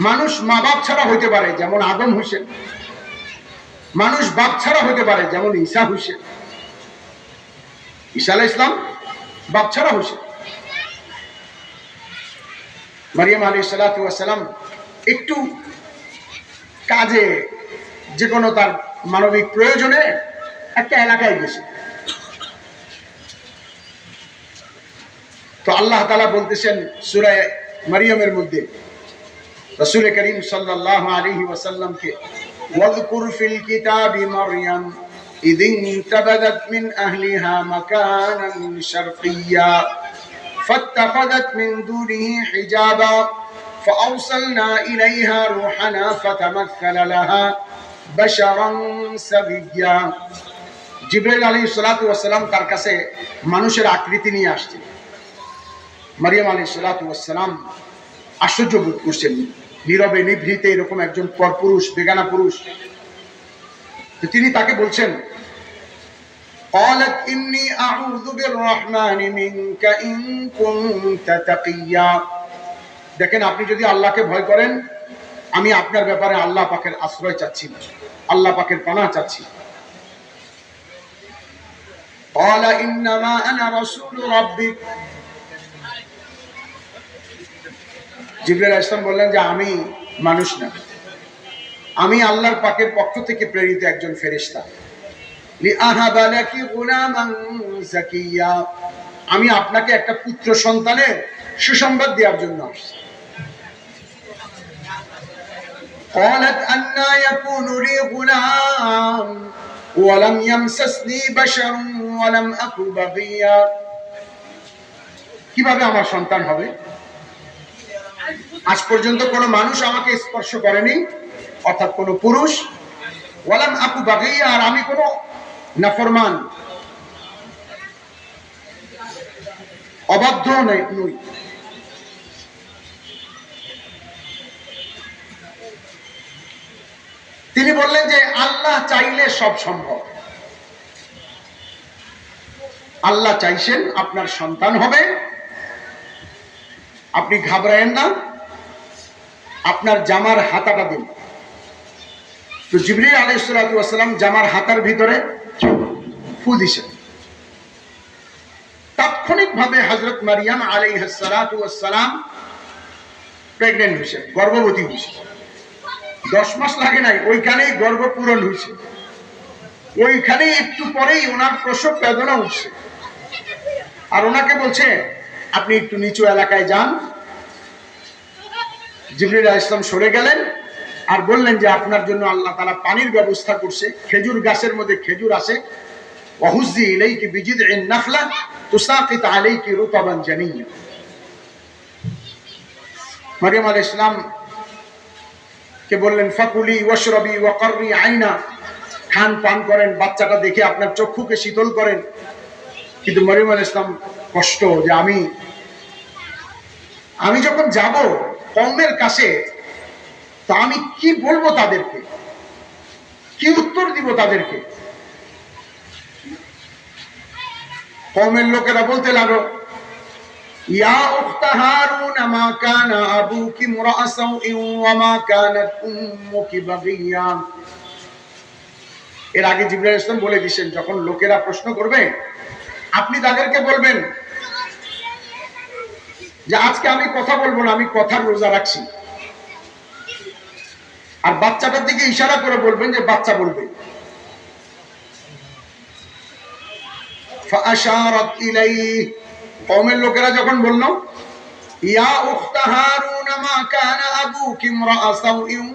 মানুষ মা বাপ ছাড়া হইতে পারে, যেমন আদম হোসেন, মানুষ বাপ ছাড়া হইতে পারে, যেমন ঈসা হোসেন, ঈসা আলাইহিস সালাম বাপ ছাড়া হোসেন। মারিয়াম আলাইহিস সালাতু ওয়াস সালাম একটু কাজে, যে কোনো তার মানবিক প্রয়োজনে একটা এলাকায় গেছে। তো আল্লাহ তাআলা বলতেছেন সূরা মারিয়ামের মধ্যে, রাসূল করিম সাল্লাল্লাহু আলাইহি ওয়াসাল্লামকে, ওয়াযকুর ফিল কিতাবি মারইয়াম ইযিন তাবাদাত মিন আহলিহা মাকানান শারকিয়্যা فاتخذت من دونه حجابا فأرسلنا إليها روحنا فتمثل لها بشرا سويا। জিবরাইল আলাইহিস সালাতু ওয়াস সালাম তার কাছে মানুষের আকৃতি নিয়ে আসছেন। মারিয়াম আলাইহিস সালাতু ওয়াস সালাম আশ্চর্য বোধ করছেন, নীরবে নিভৃতে এরকম একজন পরপুরুষ, বেগানা পুরুষ। তো তিনি তাকে বলছেন, قالت إني أعوذ بالرحمن منك إن كنت تقيا। দেখেন, আপনি যদি আল্লাহকে ভয় করেন আমি আপনার ব্যাপারে আল্লাহ পাকের আশ্রয় চাচ্ছি, আল্লাহ পাকের পানাহ চাচ্ছি। قال انما انا رسول ربك। জিবরাইল আলাইহিস সালাম বললেন যে আমি মানুষ না, আমি আল্লাহর পাকের পক্ষ থেকে প্রেরিত একজন ফেরেশতা। লিআহাবা লাকি গুলামান যাকিয়া, আমি আপনাকে একটা পুত্র সন্তানের সুসংবাদ দেওয়ার জন্য আসছি। قالت أنى يكون لي غلام ولم يمسسني بشر ولم أك بغيا। কিভাবে আমার সন্তান হবে? আজ পর্যন্ত কোনো মানুষ আমাকে স্পর্শ করেনি, অর্থাৎ কোনো পুরুষ। ওয়ালাম আকু বাগিয়া, আর আমি কোনো নাফরমান, অবাধ্য নই। তিনি বললেন যে আল্লাহ চাইলে সব সম্ভব। আল্লাহ চাইছেন আপনার সন্তান হবে, আপনি ঘাবড়ায়েন না, আপনার জামার হাতাটা দিন। তো জিবরিল আলাইহিস সালাতু ওয়াস সালাম জামার হাতার ভিতরে ফু দিয়েছেন। তাৎক্ষণিকভাবে হযরত মারিয়াম আলাইহিস সালাতু ওয়াস সালাম প্রেগন্যান্ট হয়েছে, গর্ভবতী হয়েছে। 10 মাস লাগে নাই, ওইখানেই গর্ভ পূরণ হয়েছে, ওইখানেই একটু পরেই ওনার প্রসব বেদনা উঠছে। আর ওনাকে বলছে আপনি একটু নিচু এলাকায় যান। জিবরিল আলাইহিস সালাম সরে গেলেন আর বললেন যে আপনার জন্য আল্লাহ তাআলা পানির ব্যবস্থা করছে, খেজুর গাছের মধ্যে খেজুর আছে। ওয়াহুজ্জি ইলাইকি বিজিদইন নাখলা তুসাকিত আলাইকি রুতাবান জানিয়া। মারিয়াম আলাইহিস সালাম কে বললেন ফাকুলি ওয়াশরাবি ওয়াকাররি আইনা, খান পান করেন, বাচ্চাটা দেখে আপনার চক্ষুকে শীতল করেন। কিন্তু মারিয়াম আলাইহিস সালাম কষ্ট, যে আমি যখন যাব কওমের কাছে, তা আমি কি বলবো তাদেরকে, কি উত্তর দিব তাদেরকে? কওমের লোকেরা বলতে লাগলো ইয়া উখতা হারুন মা কানা আবুকি মুরাআ সাউইন ওয়া মা কানাত উম্মুকি বাগিয়া। এর আগে জিবরাইল আলাইহিস সালাম বলে দিয়েছেন, যখন লোকেরা প্রশ্ন করবে আপনি তাদেরকে বলবেন যে আজকে আমি কথা বলবো না, আমি কথার রোজা রাখছি। আর বাচ্চাটার দিকে ইশারা করে বলবেন যে বাচ্চা বলবে। ফাআশারাত ইলাইহি, কওমের লোকেরা যখন বলল ইয়া উখতা হারুন মা কানা আবুকি ইমরাআ সাউইন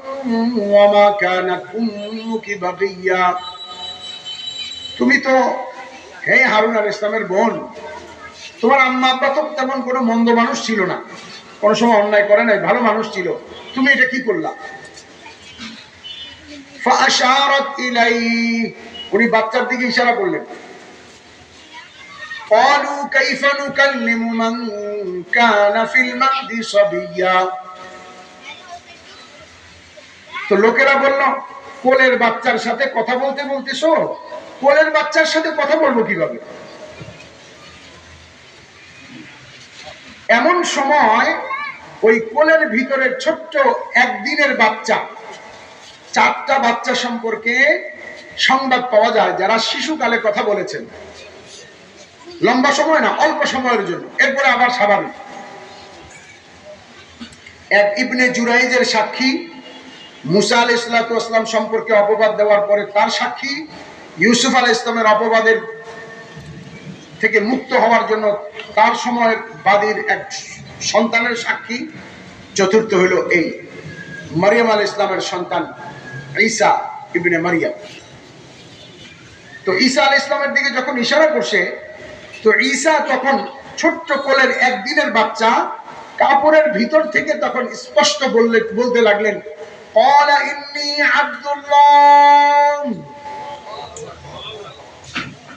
ওয়া মা কানাত উম্মুকি বাগিয়া, তুমি তো হে হারুন আলাইহিস সালামের বোন, তোমার আম্মা আব্বা তো তেমন কোনো মন্দ মানুষ ছিল না, কোনো সময় অন্যায় করে নাই, ভালো মানুষ ছিল, তুমি এটা কি করলা? ফাআশারাত ইলাইহি, উনি বাচ্চার দিকে ইশারা করলেন। ক্বালু কাইফা নুকাল্লিমু মান কানা ফিল মাহদি সাবিয়্যা, তো লোকেরা বলল কোলের বাচ্চার সাথে কথা বলতে বলতেছো, কোলের বাচ্চার সাথে কথা বলবো কিভাবে? এমন সময় ওই কোলের ভিতরে ছোট্ট একদিনের বাচ্চা, 4টা বাচ্চা সম্পর্কে সংবাদ পাওয়া যায় যারা শিশুকালে কথা বলেছেন, লম্বা সময় না, অল্প সময়ের জন্য, এরপরে আবার স্বাভাবিক। এক ইবনে জুরাইজের সাক্ষী, মুসা আলাইহিস সালাম সম্পর্কে অপবাদ দেওয়ার পরে তার সাক্ষী, ইউসুফ আলাইহিস সালামের অপবাদের থেকে মুক্ত হওয়ার জন্য তার সময়ের বাদীর এক সন্তানের সাক্ষী, চতুর্থ হলো এই মারিয়াম আলাইহিস সালামের সন্তান ঈসা ইবনে মারিয়াম। তো ঈসা আলাইহিস সালামের দিকে যখন ইশারা করছে, তো ঈসা তখন ছোট্ট কোলের একদিনের বাচ্চা কাপড়ের ভিতর থেকে তখন স্পষ্ট বলতে লাগলেন ক্বালা ইন্নী আব্দুল্লাহ,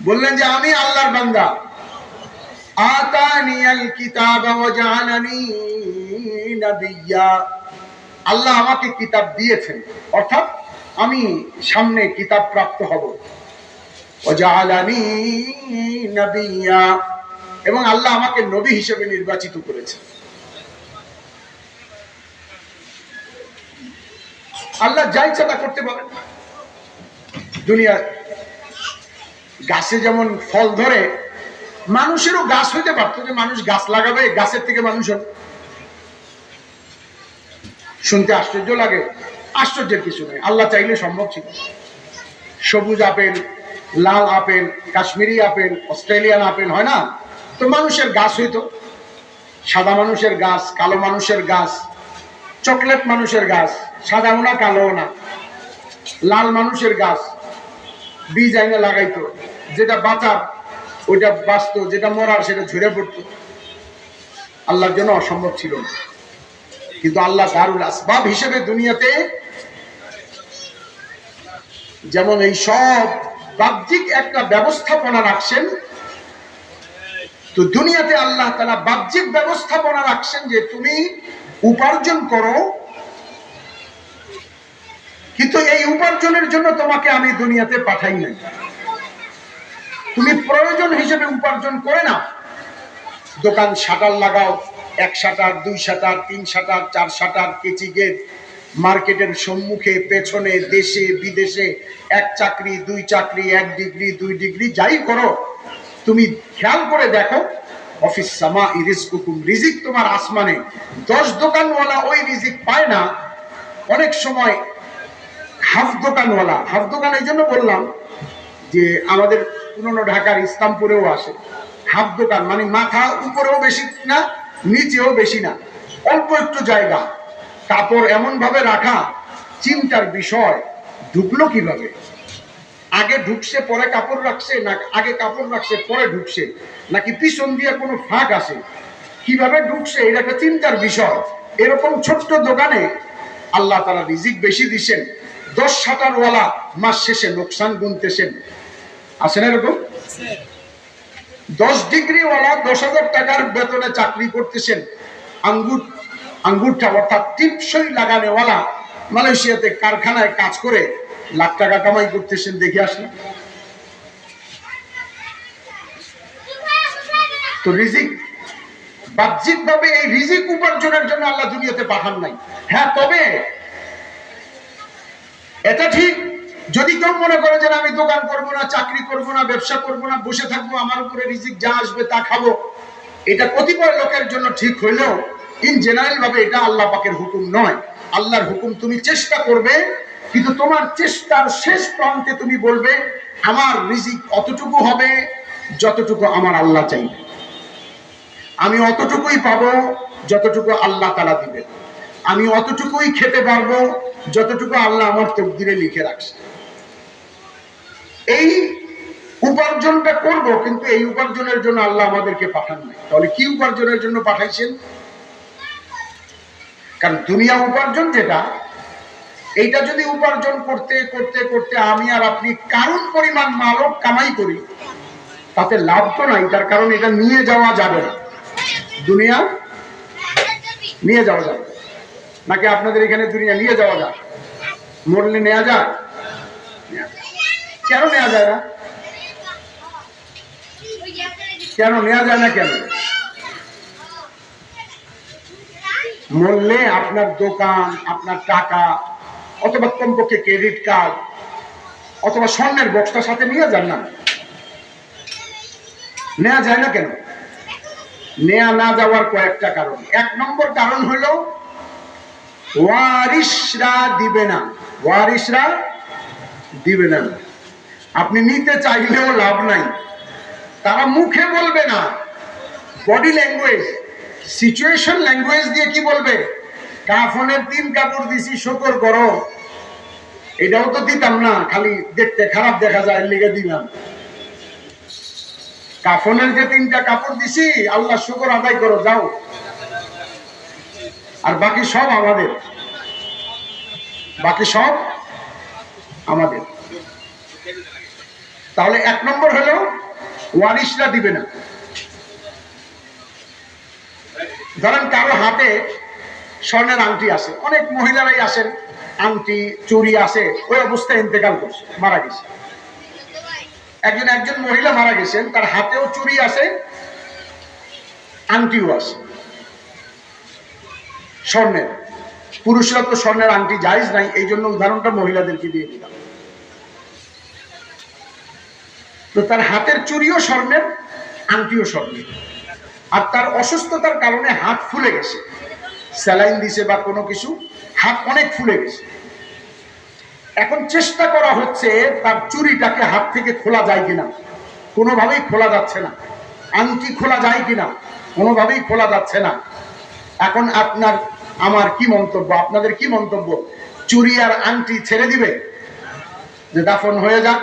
বললেন যে আমি আল্লাহর বান্দা। আতানিয়াল কিতাবা ওয়া জাআলানি নাবিয়্যা, আল্লাহ আমাকে কিতাব দিয়েছেন, অর্থাৎ আমি সামনে কিতাব প্রাপ্ত হব। ওয়া জাআলানি নাবিয়্যা, এবং আল্লাহ আমাকে নবী হিসেবে নির্বাচিত করেছেন। আল্লাহ যা ইচ্ছা তা করতে পারেন। দুনিয়া গাছে যেমন ফল ধরে, মানুষেরও গাছ হইতে পারত, যে মানুষ গাছ লাগাবে, গাছের থেকে মানুষ হবে। শুনতে আশ্চর্য লাগে, আশ্চর্যের কিছু নেই, আল্লাহ চাইলে সম্ভব ছিল। সবুজ আপেল, লাল apple, Kashmiri apple, Australian apple হয় না, তো মানুষের গাছ হইতো। সাদা মানুষের গাছ, কালো মানুষের গাছ, চকলেট মানুষের গাছ, সাদাও না কালোও না, লাল মানুষের গাছ, বীজ আইনে লাগাইতো, যেটা বাঁচার ওইটা বাঁচত, যেটা মরার সেটা ঝরে পড়তো। আল্লাহর জন্য অসম্ভব ছিল না। কিন্তু আল্লাহ দারুল আসবাব হিসেবে দুনিয়াতে যেমন এই সব বাহ্যিক একটা ব্যবস্থাপনা রাখছেন, তো দুনিয়াতে আল্লাহ তাআলা বাহ্যিক ব্যবস্থাপনা রাখছেন যে তুমি উপার্জন করো, কিন্তু এই উপার্জনের জন্য তোমাকে আমি দুনিয়াতে পাঠাই নাই। তুমি প্রয়োজন হিসেবে উপার্জন করে না। দোকান শাটার লাগাও, 1 শাটার, 2 শাটার, 3 শাটার, 4 শাটার, কেচি গেট, মার্কেটের সম্মুখে, পেছনে, দেশে বিদেশে, 1 চাকরি, 2 চাকরি, 1 ডিগ্রি, 2 ডিগ্রি, যাই করো, তুমি খেয়াল করে দেখো, অফিস সামা রিজকুকুম, রিজিক তোমার আসমানে। 10 দোকানওয়ালা ওই রিজিক পায় না। অনেক সময় হাফ দোকানওয়ালা, হাফ দোকান এই জন্য বললাম যে আমাদের পুরনো ঢাকার ইসলামপুরেও আসে হাফ দোকান, মানে মাথা উপরেও বেশি না, নিচেও বেশি না, অল্প একটু জায়গা, কাপড় এমন ভাবে রাখা, চিন্তার বিষয়, ঢুকলো কিভাবে? আগে ঢুকছে পরে কাপড় রাখছে, না আগে কাপড় রাখছে পরে ঢুকছে, নাকি পিছন দিয়ে কোনো ফাঁক আছে, কিভাবে ঢুকছে, এটা একটা চিন্তার বিষয়। এরকম ছোট্ট দোকানে আল্লাহ তাআলা রিজিক বেশি দিচ্ছেন। 10 শাটারওয়ালা মাস শেষে লোকসান গুনতেছেন, আছেন এরকম? 10 ডিগ্রিওয়ালা 10,000 টাকার বেতনে চাকরি করতেছেন। আঙ্গুরটা অর্থাৎ টিপসই লাগানেওয়ালা মালয়েশিয়াতে কারখানায় কাজ করে লাখ টাকা কামাই করতেছেন, দেখে আসলেন। তো রিজিক বাহ্যিক ভাবে এই রিজিক উপার্জনের জন্য আল্লাহ দুনিয়াতে পাঠান নাই। হ্যাঁ, তবে এটা ঠিক, যদি কেউ মনে করে যে আমি দোকান করবো না, চাকরি করবো না, ব্যবসা করবো না, বসে থাকবো, আমার উপরে রিজিক যা আসবে তা খাবো, এটা কতিপয় লোকের জন্য ঠিক হইলেও ইন জেনারেল ভাবে এটা আল্লাহ পাকের হুকুম নয়। আল্লাহর হুকুম তুমি চেষ্টা করবে, কিন্তু তোমার চেষ্টার শেষ প্রান্তে তুমি বলবে আমার রিজিক অতটুকু হবে যতটুকু আমার আল্লাহ চাইবে, আমি অতটুকুই পাবো যতটুকু আল্লাহ তাআলা দিবেন, আমি অতটুকুই খেতে পারবো যতটুকু আল্লাহ আমার তকদিরে লিখে রাখছে। এই উপার্জনটা করব, কিন্তু এই উপার্জনের জন্য আল্লাহ আমাদেরকে পাঠান নাই। তাহলে কি উপার্জনের জন্য পাঠাইছেন? কারণ দুনিয়া উপার্জন যেটা, এইটা যদি উপার্জন করতে করতে করতে আমি আর আপনি কারণ পরিমাণ মালও কামাই করি, তাতে লাভ তো নাই। তার কারণ এটা নিয়ে যাওয়া যাবে না, দুনিয়া নিয়ে যাওয়া যাবে নাকি? আপনাদের এখানে দুনিয়া নিয়ে যাওয়া যায়? মরলে নেওয়া যায়? কেন নেওয়া যায় না? কেন নেওয়া যায় না? কেন? মরলে আপনার দোকান, আপনার টাকা, অথবা কমপক্ষে ক্রেডিট কার্ড অথবা স্বর্ণের বক্সটার সাথে নিয়ে যান না, নেওয়া যায় না কেন? নেওয়া না যাওয়ার কয়েকটা কারণ। 1 নম্বর কারণ হলো ওয়ারিশরা দিবে না। ওয়ারিশরা দিবে না, আপনি নিতে চাইলেও লাভ নাই, তারা মুখে বলবে না, বডি ল্যাঙ্গুয়েজ, সিচুয়েশন ল্যাঙ্গুয়েজ দিয়ে কি বলবে? কাফনের 3 কাপড় দিছি, শুকর করো। এটাও তো দিতাম না, খালি দেখতে খারাপ দেখা যায় লেগে দিলাম। কাফনের যে 3টা কাপড় দিছি, আল্লাহ শুকর আদায় করো, যাও। আর বাকি সব আমাদের, বাকি সব আমাদের। তাহলে 1 নম্বর হলো ওয়ারিশরা দিবে না। ধরেন কারো হাতে স্বর্ণের আংটি আছে, অনেক মহিলারাই আসেন, আংটি চুড়ি আছে, ওই অবস্থায় ইন্তেকাল করছে, মারা গেছে। একজন মহিলা মারা গেছেন, তার হাতেও চুড়ি আছে, আংটিও আছে স্বর্ণের, পুরুষরা তো স্বর্ণের আংটি জায়েজ নাই, এই জন্য উদাহরণটা মহিলাদেরকে দিয়ে দিলাম। তো তার হাতের চুড়িও স্বর্ণের, আংটিও স্বর্ণের, আর তার অসুস্থতার কারণে হাত ফুলে গেছে, স্যালাইন দিছে বা কোনো কিছু, হাত অনেক ফুলে গেছে। এখন চেষ্টা করা হচ্ছে তার চুড়িটাকে হাত থেকে খোলা যায় কিনা, কোনোভাবেই খোলা যাচ্ছে না। আংটি খোলা যায় কিনা, কোনোভাবেই খোলা যাচ্ছে না। এখন আপনার আমার কি মন্তব্য, আপনাদের কি মন্তব্য? চুড়ি আর আংটি ছেড়ে দিবে, যে দাফন হয়ে যাক?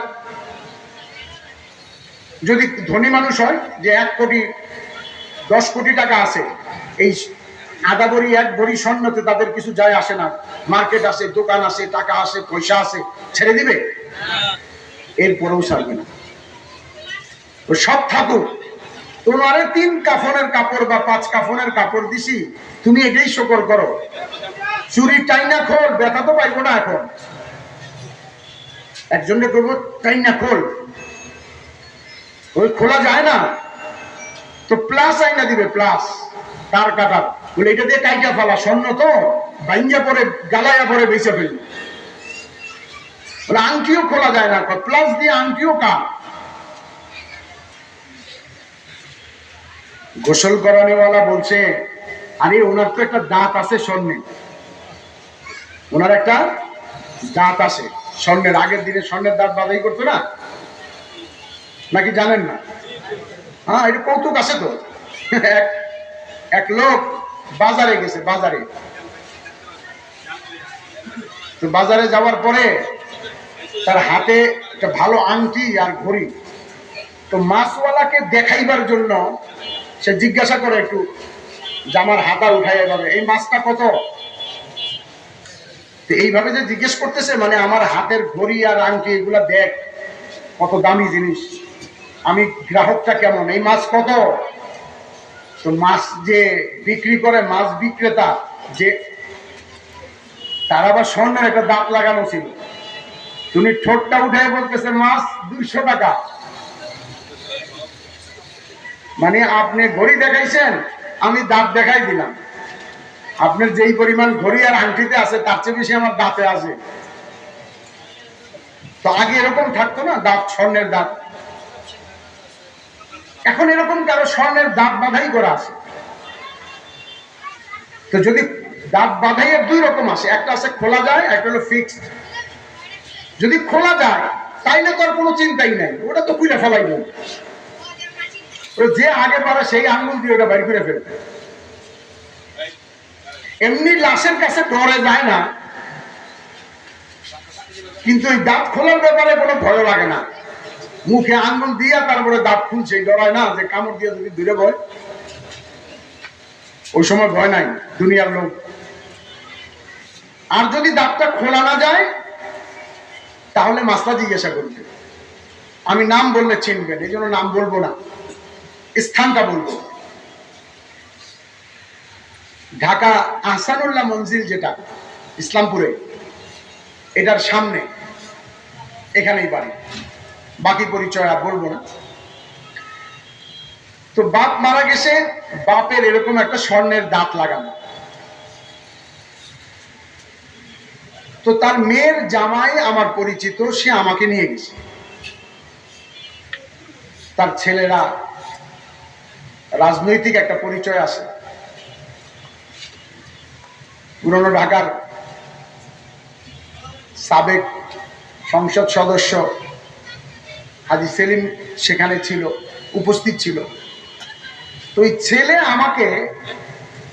যদি ধনী মানুষ হয়, যে 1 কোটি 10 কোটি টাকা আছে, এই আধা ভরি 1 ভরি স্বর্ণতে তাদের কিছু যায় আসে না, মার্কেট আছে, দোকান আছে, টাকা আছে, পয়সা আছে, ছেড়ে দিবে? এরপরেও ছাড়বে না। তো সব থাকুক, তোমারে 3 কাফনের কাপড় বা 5 কাফনের কাপড় দিছি, তুমি এটাই শকর করো। চুরি টাইনা খোল, ব্যথা তো পাইবো না। এখন একজনকে করবো টাইনা খোল, ওই খোলা যায় না, তো প্লাস আইনা দিবে, প্লাস তার কাটা, বলে এটা দিয়ে কাইটা ফেলা, স্বর্ণ তো বাইঞ্জা পরে গালাইয়া পরে বেঁচে ফেলি। বলে আংটিও খোলা যায় না, প্লাস দিয়ে আংটিও কাট। গোসল করানেওয়ালা বলছে, আরে ওনার তো একটা দাঁত আছে স্বর্ণে, ওনার একটা দাঁত আছে স্বর্ণের। আগের দিনে স্বর্ণের দাঁত বাধাই করতো না, নাকি জানেন না? হ্যাঁ, এটা কৌতুক আছে তো। এক লোক বাজারে গেছে, বাজারে তো বাজারে যাওয়ার পরে তার হাতে একটা ভালো আংটি আর ঘড়ি। তো মাছওয়ালাকে দেখাইবার জন্য সে জিজ্ঞাসা করে একটু, যে আমার হাতা উঠাই যাবে, এই মাছটা কত? এইভাবে যে জিজ্ঞেস করতেছে, মানে আমার হাতের ঘড়ি আর আংটি এগুলা দেখ, কত দামি জিনিস, আমি গ্রাহকটা কেমন, এই মাছ কত? তো মাছ যে বিক্রি করে, মাছ বিক্রেতা যে, তার আবার স্বর্ণের একটা দাঁত লাগানো ছিল। তুমি ঠোঁটটা উঠাই বলতেছে মাছ 200 টাকা। মানে আপনি ঘড়ি দেখাইছেন, আমি দাঁত দেখাই দিলাম। আপনার যেই পরিমাণ ঘড়ি আর আংটিতে আছে, তার চেয়ে বেশি আমার দাঁতে আছে। তো আগে এরকম থাকতো না, দাঁত, স্বর্ণের দাঁত। এখন এরকম কারো স্বর্ণের দাঁত বাধাই করা আছে। তো যদি দাঁত বাধাইয়ের 2 রকম আছে, একটা আছে খোলা যায়, একটা হলো ফিক্সড। যদি খোলা যায় তাইলে তো আর কোনো চিন্তাই নাই, ওটা তো খুলে ফেলাইব। যে আগে পারে সেই আঙ্গুল দিয়ে ওটা বাইর করে ফেলবে। এমনি লাশের কাছে ডরে যায় না, কিন্তু ওই দাঁত খোলার ব্যাপারে কোনো ভয় লাগে না। মুখে আঙ্গুল দিয়া তারপরে দাঁত খুলছে, ডরায় না যে কামড় দিয়ে যদি দূরে ভয়, ওই সময় ভয় নাই দুনিয়ার লোক। আর যদি দাঁতটা খোলা না যায়, তাহলে মাসলা জিজ্ঞাসা করবে। আমি নাম বললে চিনবেন, এই জন্য নাম বলবো না, স্থানটা বলবো। ঢাকা আহসানুল্লাহ মঞ্জিল, যেটা ইসলামপুরে, এটার সামনে, এখানেই বাড়ি। বাকি পরিচয় আর বলবো না। তো বাপ মারা গেছে, বাপের এরকম একটা স্বর্ণের দাঁত লাগানো। তো তার মেয়ের জামাই আমার পরিচিত, সে আমাকে নিয়ে গেছে। তার ছেলেরা রাজনৈতিক একটা পরিচয় আছে, পুরনো ঢাকার সাবেক সংসদ সদস্য হাজী সেলিম সেখানে ছিল, উপস্থিত ছিল। তো ওই ছেলে আমাকে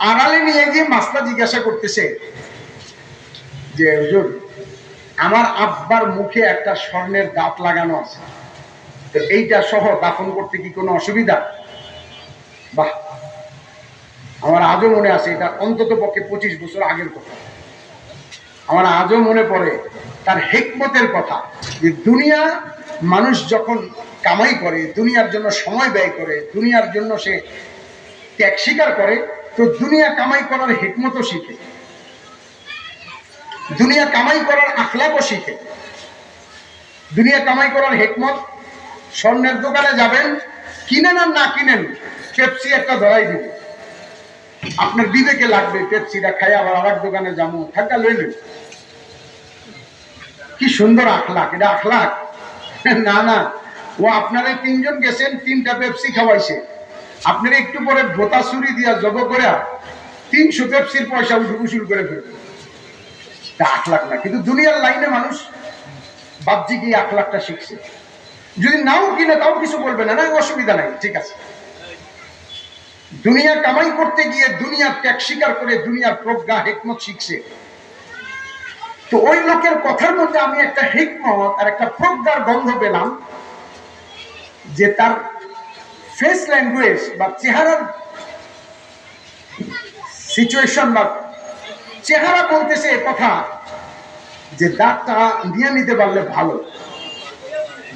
আড়ালে নিয়ে গিয়ে মাসলা জিজ্ঞাসা করতেছে যে হুজুর, আমার আব্বার মুখে একটা স্বর্ণের দাঁত লাগানো আছে, তো এইটা সহ দাফন করতে কি কোনো অসুবিধা? বাহ, আমার আজও মনে আছে, এটা অন্তত পক্ষে 25 বছর আগের কথা। আমার আজও মনে পড়ে তার হিকমতের কথা, যে দুনিয়া মানুষ যখন কামাই করে, দুনিয়ার জন্য সময় ব্যয় করে, দুনিয়ার জন্য সে ত্যাগ স্বীকার করে, তো দুনিয়া কামাই করার হিকমতও শিখে, দুনিয়া কামাই করার আখলাকও শিখে। দুনিয়া কামাই করার হিকমত, স্বর্ণের দোকানে যাবেন, কিনেন আর না কিনেন, পেপসি একটা ধরাই দিবে, আপনার বিবেকে লাগবে পেপসিটা খাই আবার আর এক দোকানে যাবো, থাকা লইলেন। কি সুন্দর আখলাক, এটা আখলাক না না। ও আপনারা তিনজন গেছেন, 3টা পেপসি খাওয়াইছে, আপনারা একটু পরে ভোতা ছুরি দিয়া জব করে 300 পেপসির পয়সা উসুল করে ফেলবে। আখলাক না। কিন্তু দুনিয়ার লাইনে মানুষ বাহ্যিক এই আখলাকটা শিখছে। যদি নাও কিনে তাও কিছু বলবে না, না অসুবিধা নাই, ঠিক আছে। দুনিয়া কামাই করতে গিয়ে দুনিয়ার ত্যাগ স্বীকার করে দুনিয়ার প্রজ্ঞা হিকমত শিখছে। তো ওই লোকের কথার মধ্যে আমি একটা হিকমত আর একটা প্রজ্ঞার গন্ধ পেলাম, যে তার ফেস ল্যাঙ্গুয়েজ বা চেহারার সিচুয়েশন বা চেহারা বলতেছে কথা, যে দাঁতটা নিয়ে নিতে পারলে ভালো,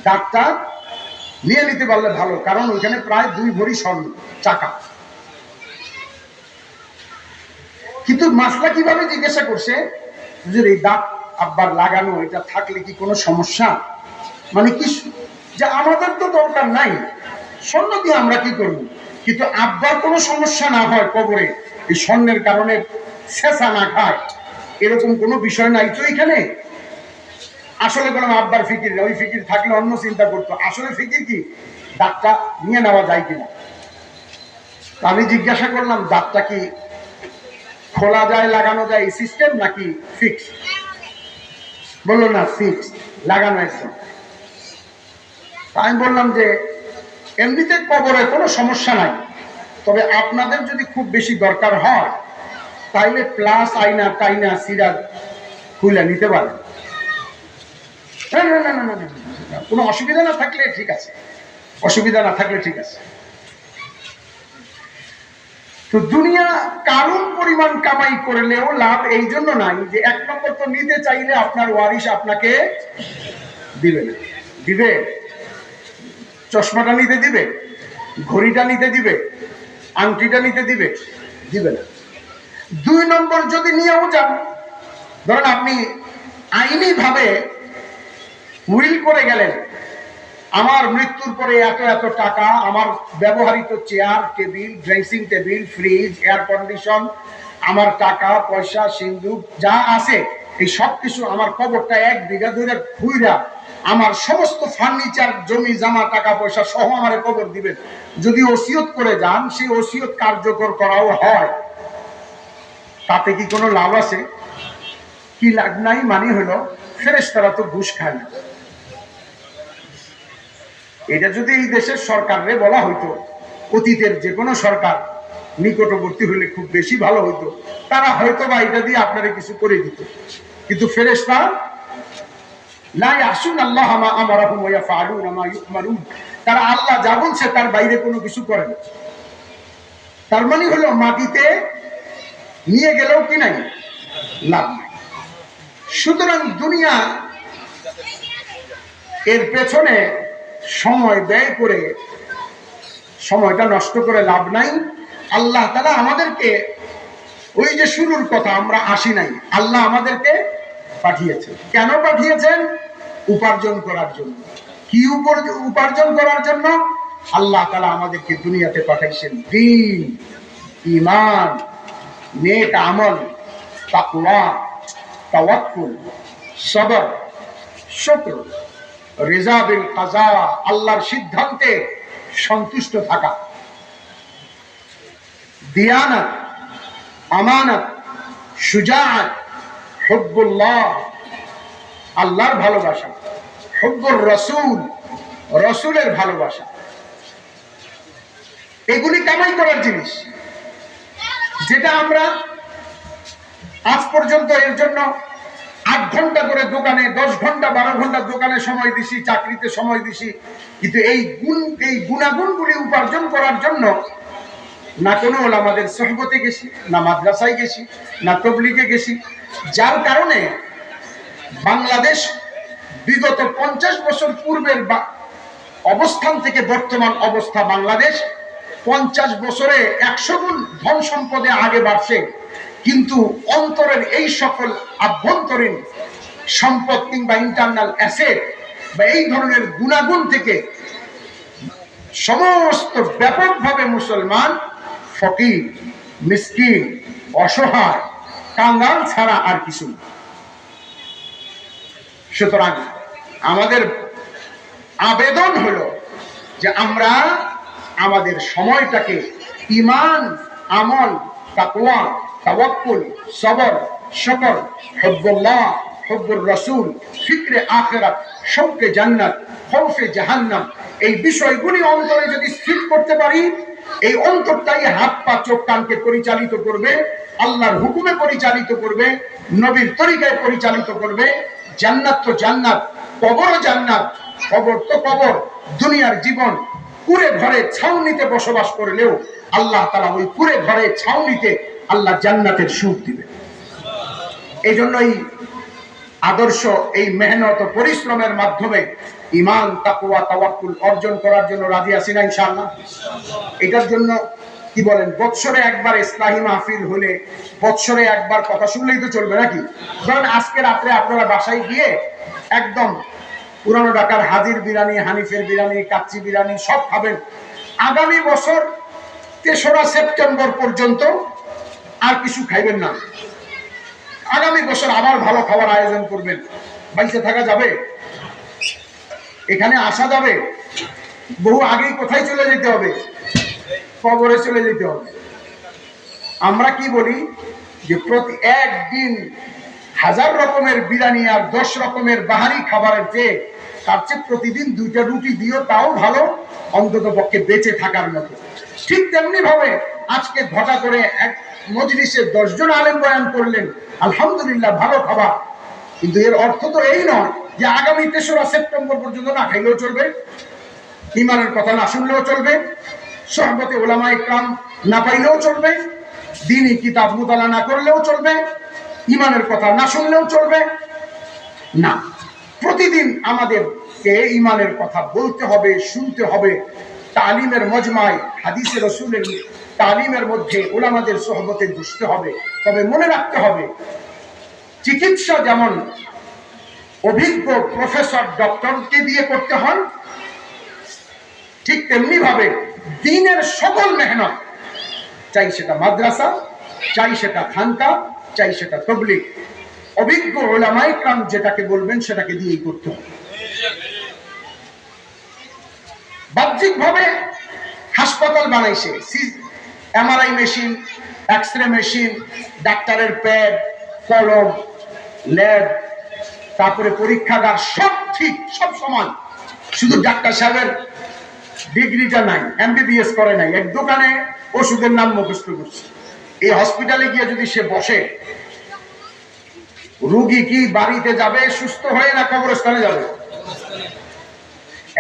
দাঁতটা নিয়ে নিতে পারলে ভালো, কারণ ওইখানে প্রায় 2 ভরি স্বর্ণ টাকা। কিন্তু মাসলা কিভাবে জিজ্ঞাসা করছে, যে এই দাঁত আব্বার লাগানো, এটা থাকলে কি কোনো সমস্যা? মানে কি, যে আমাদের তো দরকার নাই, স্বর্ণ দিয়ে আমরা কি করব, কিন্তু আব্বার কোনো সমস্যা না হয় কবরে এই স্বর্ণের কারণে শেষা না খায়, এরকম কোনো বিষয় নাই তো এখানে। আসলে কোনো আব্বার ফিকির, ওই ফিকির থাকলে অন্য চিন্তা করতো। আসলে ফিকির কি, দাঁতটা নিয়ে নেওয়া যায় কিনা। আমি জিজ্ঞাসা করলাম, দাঁতটা কি খোলা যায়, লাগানো যায় এই সিস্টেম নাকি ফিক্স? বললো না, ফিক্স, লাগানো একদম। আমি বললাম যে এমনিতে কবরে কোনো সমস্যা নাই, তবে আপনাদের যদি খুব বেশি দরকার হয় তাইলে প্লাস আইনা টাইনা সিরা খুলে নিতে পারেন। না না না না না, কোনো অসুবিধা না থাকলে ঠিক আছে, অসুবিধা না থাকলে ঠিক আছে। তো দুনিয়া কারণ পরিমাণ কামাই করলেও লাভ এই জন্য নাই যে 1 নম্বর তো নিতে চাইলে আপনার ওয়ারিশ আপনাকে দিবে না। দিবে? চশমাটা নিতে দিবে, ঘড়িটা নিতে দিবে, আংটিটা নিতে দিবে? দিবে না। 2 নম্বর যদি নিয়েও যান, ধরেন আপনি আইনি ভাবে উইল করে গেলেন, আমার মৃত্যুর পরে এত এত টাকা, আমার ব্যবহৃত chair table, dressing table, fridge, air condition, আমার টাকা পয়সা সিন্দুক যা আছে এই সব কিছু আমার কবরটা 1 বিঘা ধরে ঘুইরা আমার সমস্ত ফার্নিচার, জমি জমা, টাকা পয়সা সহ আমার কবর দিবেন। যদি ওসিয়ত করে যান, সেই ওসিয়ত কার্যকর করাও হয়, তাতে কি কোনো লাভ আছে? কি লাভ নাই? মানে হলো ফেরেশতারা তো ঘুষ খায় না। এটা যদি এই দেশের সরকারে বলা হইতো, অতীতের যে কোনো সরকার নিকটবর্তী হলে খুব বেশি ভালো হইতো, তারা হয়তো বা এটা দিয়ে আপনারা কিছু করে দিত। কিন্তু ফেরেশতা লা ইয়াসুন আল্লাহ মা আমারহুম ওয়া ইয়াফআলুনা মা ইউমারুন, তারা আল্লাহ যা বলছে তার বাইরে কোনো কিছু করে না। তার মানে হলো মাটিতে নিয়ে গেলেও কি নাই, লাভ নাই। সুতরাং দুনিয়া এর পেছনে সময় ব্যয় করে, সময়টা নষ্ট করে লাভ নাই। আল্লাহ তাআলা আমাদেরকে, ওই যে শুরুর কথা, আমরা আসি নাই, আল্লাহ আমাদেরকে পাঠিয়েছেন। কেন পাঠিয়েছেন? উপার্জন করার জন্য। কি উপার্জন করার জন্য? আল্লাহ তাআলা আমাদেরকে দুনিয়াতে পাঠাইছেন দ্বীন, ঈমান, নেক আমল, তাকওয়া, তাওয়াক্কুল, সবর, শুকর, রিজা বিল কাজা, আল্লাহর সিদ্ধান্তে সন্তুষ্ট থাকা, দিয়ানত, আমানত, শুজাআত, হুব্বুল্লাহ, আল্লাহর ভালোবাসা, হুব্বুর রাসূল, রাসূলের ভালোবাসা। এগুলি কামাই করার জিনিস, যেটা আমরা আজ পর্যন্ত এর জন্য 8 ঘন্টা করে দোকানে, 10 ঘন্টা 12 ঘন্টা দোকানে সময় দিছি, চাকরিতে সময় দিছি, কিন্তু এই গুণাগুণগুলি উপার্জন করার জন্য না কোনো ওলামাদের সোহবতে গেছি, না মাদ্রাসায় গেছি, না তাবলীগে গেছি। যার কারণে বাংলাদেশ বিগত 50 বছর পূর্বের অবস্থান থেকে বর্তমান অবস্থা, বাংলাদেশ 50 বছরে 100 গুণ ধন সম্পদে আগে বাড়ছে, কিন্তু অন্তরের এই সকল আভ্যন্তরীণ সম্পদ কিংবা ইন্টারনাল অ্যাসেট বা এই ধরনের গুণাগুণ থেকে সমস্ত ব্যাপকভাবে মুসলমান ফকির, মিসকিন, অসহায়, কাঙ্গাল ছাড়া আর কিছু না। সুতরাং আমাদের আবেদন হলো যে আমরা আমাদের সময়টাকে ঈমান, আমল, তাকওয়া, তাওয়াক্কুল, সবর, শুকর, হুব্বুল্লাহ, হুব্বুর রাসূল, ফিকরে আখিরাত, শৌকে জান্নাত, খৌফে জাহান্নাম, এই বিষয়গুলি অন্তরে যদি স্থির করতে পারি, এই অন্তরটাই হাত পা চোখ কানকে পরিচালিত করবে, আল্লাহর হুকুমে পরিচালিত করবে, নবীর তরিকায় পরিচালিত করবে। জান্নাত তো জান্নাত, কবর জান্নাত, কবর তো কবর। দুনিয়ার জীবন কুড়ে ঘরে ছাউনিতে বসবাস করলেও আল্লাহ তাআলা ওই কুড়ে ঘরে ছাউনিতে আল্লাহ জান্নাতের সুখ দিবে। এই জন্যই আদর্শ এই মেহনত ও পরিশ্রমের মাধ্যমে ঈমান, তাকওয়া, তাওয়াক্কুল অর্জন করার জন্য রাজি আছি না ইনশাআল্লাহ? এটার জন্য কি বলেন, বৎসরে একবার ইসলাহি মাহফিল হলে বৎসরে একবার কথা শুনলেই তো চলবে নাকি? ধরেন আজকে রাত্রে আপনারা বাসায় গিয়ে একদম পুরানো ঢাকার হাজির বিরিয়ানি, হানিফের বিরিয়ানি, কাচ্চি বিরিয়ানি সব খাবেন। আগামী বছর ৩রা সেপ্টেম্বর পর্যন্ত আর কিছু খাইবেন না। আগামী বছর আবার ভালো খাবার আয়োজন করবেন। বাইসে থাকা যাবে? এখানে আসা যাবে? বহু আগেই কোথায় চলে যেতে হবে? কবরে চলে যেতে হবে। আমরা কি বলি যে প্রতি একদিন 1000 রকমের বিরিয়ানি আর 10 রকমের বাহারি খাবারের চেয়ে তার চেয়ে প্রতিদিন 2টা রুটি দিও, তাও ভালো, অন্তত পক্ষে বেঁচে থাকার মতো। ঠিক তেমনি ভাবে আজকে ঘটা করে এক মজলিসে 10 জন আলেম বয়ান করলেন, আলহামদুলিল্লাহ ভালো খাবার, কিন্তু এর অর্থ তো এই নয় যে আগামী 3রা সেপ্টেম্বর পর্যন্ত না খাইলেও চলবে, ঈমানের কথা না শুনলেও চলবে, সোহবতে উলামা ইকরাম না পাইলেও চলবে, দ্বীনি কিতাব মুতালা না করলেও চলবে, ঈমানের কথা না শুনলেও চলবে না। প্রতিদিন আমাদেরকে ঈমানের কথা বলতে হবে, শুনতে হবে। তালিমের মজমায় হাদিসে রাসূলের তালিমের মধ্যে উলামাদের সোহবতে বসতে হবে। তবে মনে রাখতে হবে, চিকিৎসা যেমন অভিজ্ঞ প্রফেসর ডক্টরকে দিয়ে করতে হয়, ঠিক তেমনি ভাবে দ্বীনের সকল মেহনত, চাই সেটা মাদ্রাসা, চাই সেটা খানকা, চাই সেটা তাবলীগ, অভিজ্ঞ উলামা ইকরাম যেটাকে বলবেন সেটাকে দিয়েই করতে হবে। বাহ্যিক ভাবে হাসপাতাল বানাইছে, এমআরআই মেশিন, এক্সরে মেশিন, ডাক্তারের প্যাড, কলম, ল্যাব, তারপরে পরীক্ষাগার, সব ঠিক, সব সমান। শুধু ডাক্তার সাহেবের ডিগ্রিটা নাই, এমবিবিএস করে নাই, এক দোকানে ওষুধের নাম মুখস্থ করছে। এই হসপিটালে গিয়ে যদি সে বসে, রোগী কি বাড়িতে যাবে সুস্থ হয়ে, না কবরস্থানে যাবে?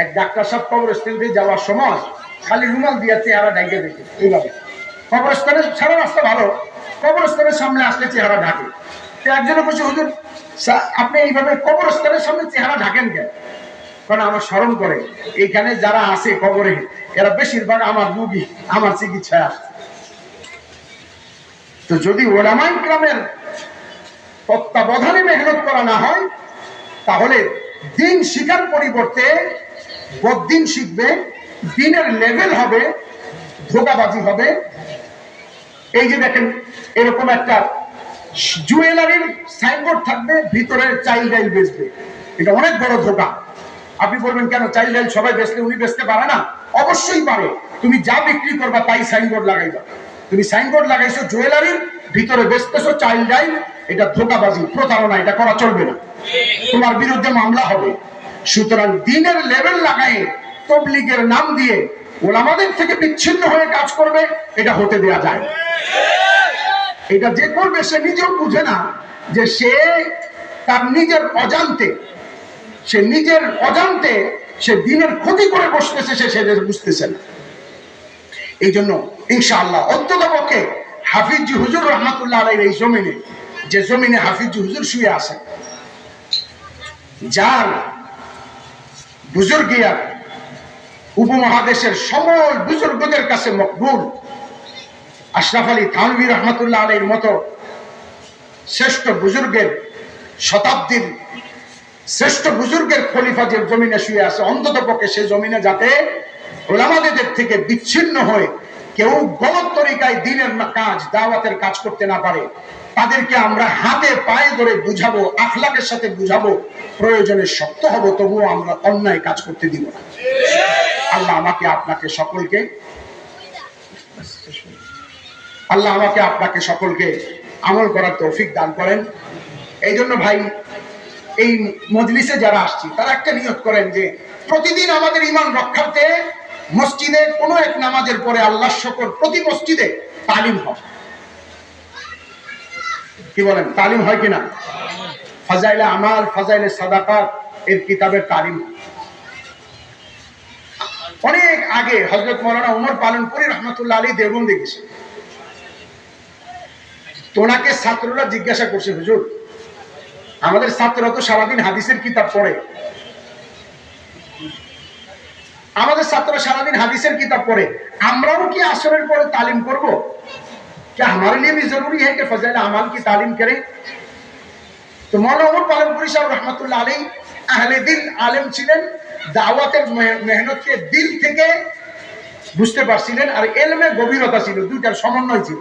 এক ডাক্তার সাহেব কবরস্থানে যাওয়ার সময় খালি রুমাল দিয়ে চেহারা ঢাকে দেখে, এইভাবে কবরস্থানের সারা রাস্তা ভালো, কবরস্থানের সামনে আসলে চেহারা ঢাকে। একজনে বলছে, হুজুর আপনি এইভাবে কবরস্থানের সামনে চেহারা ঢাকেন কেন? কারণ আমার স্মরণ করে এইখানে যারা আছে কবরে, এরা বেশিরভাগ আমার রোগী, আমার চিকিৎসায় আসছে। তো যদি উলামা ইকরামের তত্ত্বাবধানে মেহনত করা না হয়, তাহলে দ্বীন শিখার পরিবর্তে বদ্দীন শিখবে, দ্বীনের লেভেল হবে, ধোঁকাবাজি হবে। এই যে দেখেন, এরকম একটা জুয়েলারির সাইনবোর্ড থাকবে, ভিতরে চাইল্ড ডাইল বেচবে, এটা অনেক বড় ধোঁকা। আপনি বলবেন কেন চাইল্ড ডাইল সবাই বেচলে উনি বেচতে পারে না? অবশ্যই পারে। তুমি যা বিক্রি করবা তাই সাইনবোর্ড লাগাইবা। তুমি সাইনবোর্ড লাগাইছো জুয়েলারির, ভিতরে বেচতেছো চাইল্ড ডাইল, এটা ধোঁকাবাজি, প্রতারণা, এটা করা চলবে না, তোমার বিরুদ্ধে মামলা হবে। সুতরাং দ্বীনের লেভেল লাগায় তাবলীগের নাম দিয়ে ওলামাদের থেকে বিচ্ছিন্ন হয়ে কাজ করবে, এটা হতে দেয়া যায় না। এটা যে করবে সে নিজেও বুঝে না যে সে তার নিজের অজান্তে, সে দ্বীনের ক্ষতি করে বসতেছে, সে বুঝতেছে না। এই জন্য ইনশাআল্লাহ অন্ততপক্ষে হাফিজি হুজুর রহমাতুল্লাহ আলাইহির এই জমিনে, যে জমিনে হাফিজি হুজুর শুয়ে আছেন, যার বুজুর্গিয়াত উপমহাদেশের সমল বুজুর্গদের কাছে মকবুল, আশরাফ আলী থানভী রহমাতুল্লাহ আলাইহির মতো শ্রেষ্ঠ বুজুর্গের, শতাব্দীর শ্রেষ্ঠ বুজুর্গের খলিফা যে জমিনে শুয়ে আছে, অন্তত পক্ষে সে জমিনে যাতে উলামাদের থেকে বিচ্ছিন্ন হয়ে কেউ গলত তরিকায় দিনের কাজ, দাওয়াতের কাজ করতে না পারে, তাদেরকে আমরা হাতে পায়ে ধরে বুঝাবো, আখলাকের সাথে বুঝাবো, প্রয়োজনে শক্ত হব, তবুও আমরা অন্যায় কাজ করতে দিব না। আল্লাহ আমাকে আপনাকে সকলকে আমল করার তৌফিক দান করেন। এই জন্য ভাই, এই মজলিসে যারা আসছি তারা একটা নিয়ত করেন যে প্রতিদিন আমাদের ঈমান রক্ষার্থে মসজিদে কোনো এক নামাজের পরে আল্লাহর শুকর প্রতি মসজিদে তালিম হয়। কি বলেন, তালিম হয় কিনা? ফাজাইলে আমাল, ফাজাইলে সাদাকাত এর কিতাবের তালিম। অনেক আগে হযরত মাওলানা ওমর পালনপুরি রহমাতুল্লাহ আলাইহি দেওবন্দে গেছে। তো ওনাকে ছাত্ররা জিজ্ঞাসা করছে, হুজুর আমাদের ছাত্ররা তো সারাদিন হাদিসের কিতাব পড়ে, আমরাও কি আসরের পরে তালিম করব? क्या हमारे लिए भी जरूरी है कि फज़ाइल अमाल की तालीम करें? तो मौलाना उमर पालनपुरी साहब रहमतुल्लाह अलैहि আহলে দিল আলেম ছিলেন, দাওয়াতের মেহনতকে দিল থেকে বুঝতে পারছিলেন, আর ইলমে গভীরতা ছিল, দুইটার সমন্বয় ছিল।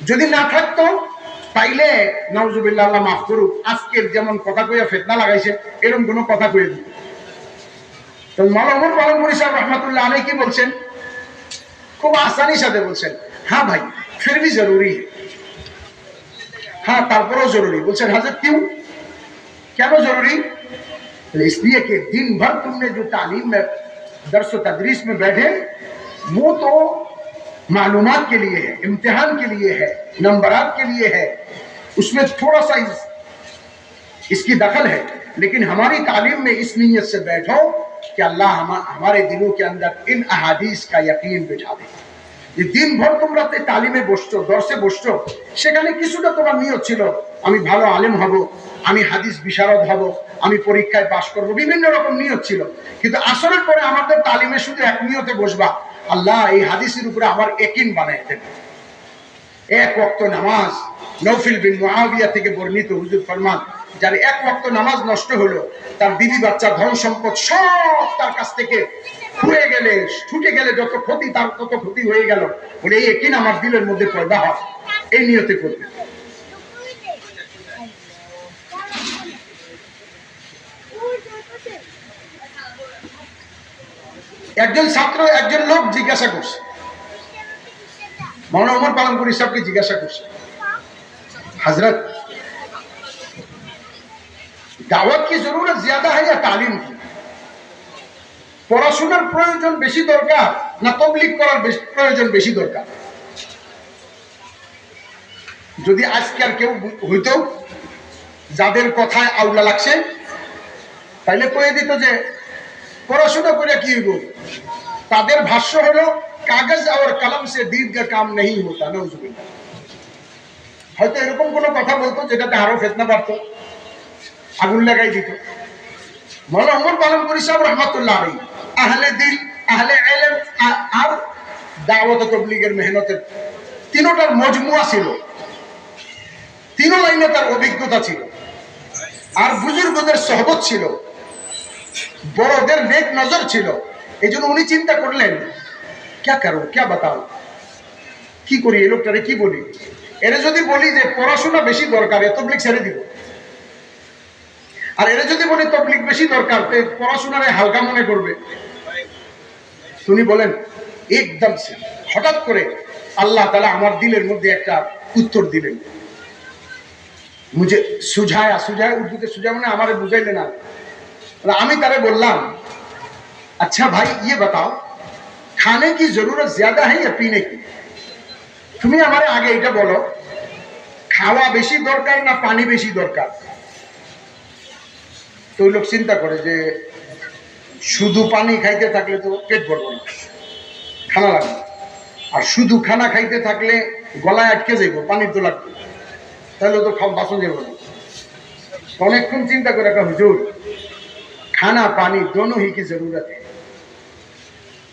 যদি না থাকতো তাইলে নাউজুবিল্লাহ, আল্লাহ মাফ করুক, আজকের যেমন কথা কইয়া ফিতনা লাগাইছে এরকম কোনো কথা কইয়া দিত। তো মৌলানা উমর পালনপুরি সাহেব রহমতুল্লাহ আলাইহি কি বলছেন, খুব আসানির সাথে বলছেন, हाँ भाई फिर भी जरूरी है, हाँ तारपरों जरूरी। बोलছেন हजरत क्यों, क्या वो जरूरी? इसलिए कि दिन भर तुमने जो तालीम में, दर्स व तदरीस में बैठे, वो तो मालूमात के लिए है, इम्तिहान के लिए है, नंबरात के लिए है, उसमें थोड़ा सा इसकी दखल है, लेकिन हमारी तालीम में इस नीयत से बैठो कि अल्लाह हमारे दिलों के अंदर इन अहादीस का यकीन बिठा दे। যে দিনভর তোমরা তালিমে বসছো, দর্শে বসছো, সেখানে কিছুটা তোমার নিয়ত ছিল আমি ভালো আলেম হব, আমি হাদিস বিশারদ হব, আমি পরীক্ষায় পাশ করব, বিভিন্ন রকম নিয়ত ছিল। কিন্তু আসরের পরে আমাদের তালিমে শুধু এক নিয়তে বসবা, আল্লাহ এই হাদিসের উপরে আমার ইয়াকিন বানায় দেন। এক ওয়াক্ত নামাজ, নওফিল বিন মুআবিয়া থেকে বর্ণিত, হুজুর ফরমান, যার এক ওয়াক্ত নামাজ নষ্ট হলো, তার বিবি বাচ্চা ধন সম্পদ সব তার কাছ থেকে ছুটে গেলে যত ক্ষতি, তার তত ক্ষতি হয়ে গেল, বলে এই ইয়াকিন আমার দিলের মধ্যে পয়দা হয়, এই নিয়তে করবে। একজন ছাত্র, একজন লোক জিজ্ঞাসা করছে, মৌলানা ওমর পালনপুরি সাহেবকে জিজ্ঞাসা করছে, हजरत दावत की जरूरत ज्यादा है या तालीम की? পড়াশোনার প্রয়োজন বেশি দরকার না তাবলীগ করার প্রয়োজন বেশি দরকার? যদি আজকাল কেউ হইতো যাদের কথায় আউলা লাগছে, তাইলে কয়ে দিত যে পড়াশোনা করে কি হইব? তাদের ভাষ্য হলো কাগজ আর কলম সে দীন কা কাম নেই হতা। নাউজুবিল্লাহ। হয়তো এরকম কোনো কথা বলতো যেটাতে আরো ফিতনা বাড়তো, আগুন লাগাই দিত। মৌলানা ওমর পালনপুরি সাহেব রহমাতুল্লাহ আলাইহি আহলে দিল, আহলে ইলম আর দাওয়াত ও তাবলীগের মেহনতের তিনটার মজমুয়া ছিল, তিন লাইনে তার অভিজ্ঞতা ছিল, আর বুজুর্গদের সোহবত ছিল, বড়দের নেক নজর ছিল। এই জন্য উনি চিন্তা করলেন, ক্যা করো, ক্যা বাতাও, কি করি, এই লোকটারে কি বলি? এরা যদি বলি যে পড়াশোনা বেশি দরকার, এ তাবলীগ ছেড়ে দিব, আর এরা যদি বলি তাবলীগ বেশি দরকার, পড়াশোনারে হালকা মনে করবে। উনি বলেন একদম হঠাৎ করে আল্লাহ তাআলা আমার দিলের মধ্যে একটা উত্তর দিলেন, মুঝে সুঝায়া, উর্দুতে সুঝা মানে আমারে বুঝাইলে না। আমি তারে বললাম, अच्छा भाई ये बताओ खाने की जरूरत ज्यादा है या पीने की? তুমি আমারে আগে এটা বলো, খাওয়া বেশি দরকার না পানি বেশি দরকার? তো লোক চিন্তা করে যে শুধু পানি খাইতে থাকলে তো পেট ভরবে না, খানা লাগবে, আর শুধু খানা খাইতে থাকলে গলায় আটকে যাইব, পানির তো লাগবে, তাহলে তো বাঁচন যাবে না। অনেকক্ষণ চিন্তা করে, হুজুর खाना पानी दोनों ही की जरूरत है।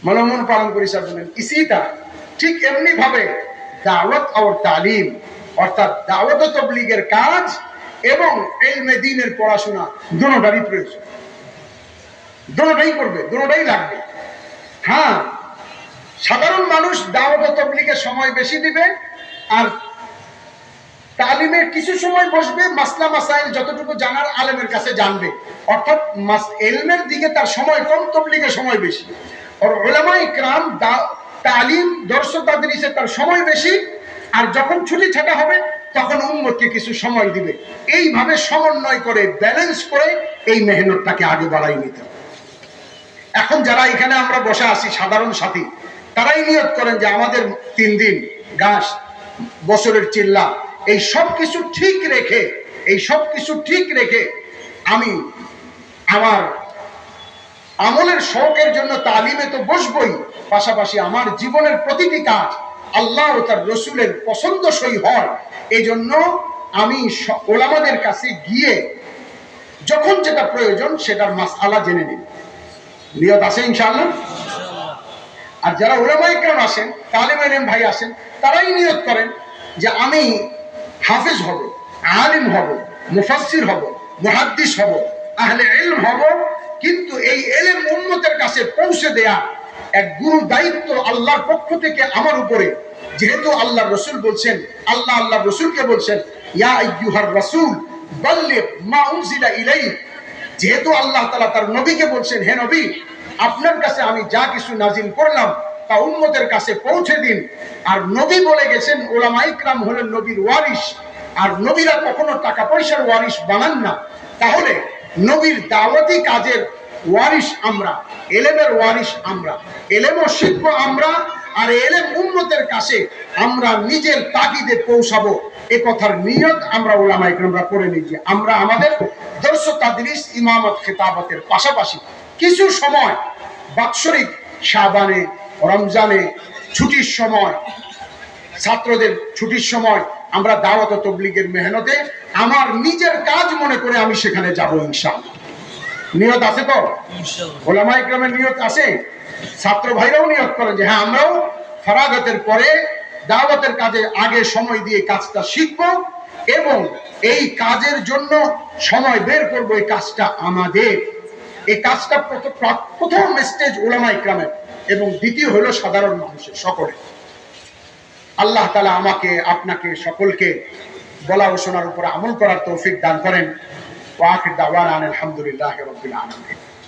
মৌলানা ওমর পালনপুরি সাহেব বলেন, इसी तरह ঠিক এমনি ভাবে দাওয়াত আর তালিম, অর্থাৎ দাওয়াত ও তাবলীগের কাজ এবং ইলমে দ্বীনের পড়াশোনা দুটোটারই প্রয়োজন, দুটোটাই করবে, দুটোটাই লাগবে। হ্যাঁ, সাধারণ মানুষ দাওয়াত তাবলীগে সময় বেশি দিবে, আর তালিমে কিছু সময় বসবে, মাসলা মাসাইল যতটুকু জানার আলেমের কাছে জানবে, অর্থাৎ ইলমের দিকে তার সময় কম, তাবলীগে সময় বেশি। আর উলামা ইকরাম তালিম দর্স তাদরিসে তার সময় বেশি, আর যখন ছুটি ছাটা হবে তখন উম্মতকে কিছু সময় দিবে। এইভাবে সমন্বয় করে ব্যালেন্স করে এই মেহনতটাকে আগে বাড়াই নিতে হবে। এখন যারা এখানে আমরা বসে আছি সাধারণ সাথী, তারাই নিয়ত করেন যে আমাদের 3 দিন গাছ, বছরের চিল্লা, এই সব কিছু ঠিক রেখে আমি আমার আমলের শৌকের জন্য তালিমে তো বসবই, পাশাপাশি আমার জীবনের প্রতিটি কাজ আল্লাহ ও তার রসুলের পছন্দসই হয়। এই জন্য আমি ওলামাদের কাছে গিয়ে যখন যেটা প্রয়োজন সেটার মাসআলা জেনে নিব। নিয়ত আছে ইনশাআল্লাহ। আর যারা উলামা ইকরাম আসেন, তালিবে ইলম ভাই আসেন, তারাই নিয়ত করেন যে আমি হাফেজ হব, আলিম হব, মুফাসসির হব, মুহাদ্দিস হব, আহলে ইলম হব, কিন্তু এই ইলম উম্মতের কাছে পৌঁছে দেয়া এক গুরু দায়িত্ব আল্লাহর পক্ষ থেকে আমার উপরে। যেহেতু আল্লাহর রাসূল বলছেন, আল্লাহর রাসূলকে বলছেন ইয়া আইয়ুহার রাসূল বাল্লিগ মা উনজিলা ইলাইক, যেহেতু আল্লাহ তাআলা তার নবীকে বলছেন হে নবী, আপনার কাছে আমি যা কিছু নাজিল করলাম তা উম্মতের কাছে পৌঁছে দিন। আর নবী বলে গেছেন উলামা ইকরাম হলেন নবীর ওয়ারিস, আর নবীরা কখনো টাকা পয়সার ওয়ারিস বানান না। তাহলে নবীর দাওয়াতি কাজের ওয়ারিস আমরা, ইলমের ওয়ারিস আমরা, ইলমও শিখবো আমরা, আর ইলম উম্মতের কাছে আমরা নিজের তাগিদে পৌঁছাবো। এ কথার নিয়ত আমরা উলামা ইকরামরা করে নিয়েছি। আমরা আমাদের দর্স তাদরিস, ইমামত, খেতাবতের পাশাপাশি কিছু সময় বাৎসরিক শাবানে, রমজানে, ছুটির সময়, ছাত্রদের ছুটির সময় আমরা দাওয়াত ও তাবলীগের মেহনতে আমার নিজের কাজ মনে করে আমি সেখানে যাব ইনশাআল্লাহ। নিয়ত আছে তো? উলামা ইকরামের নিয়ত আছে। ছাত্র ভাইরাও নিয়ত করেন যে হ্যাঁ আমরাও ফারাগাতের পরে দাওয়াতের কাজে আগে সময় দিয়ে কাজটা শিখব এবং এই কাজের জন্য সময় বের করব। এই কাজটা আমাদের, এই কাজটা প্রথম স্টেজ উলামা ইকরামের এবং দ্বিতীয় হলো সাধারণ মানুষের, সকলে। আল্লাহ তাআলা আমাকে, আপনাকে, সকলকে বলা ও শোনার উপর আমল করার তৌফিক দান করেন। ওয়া আখির দাওয়ানা আলহামদুলিল্লাহি রাব্বিল আলামিন।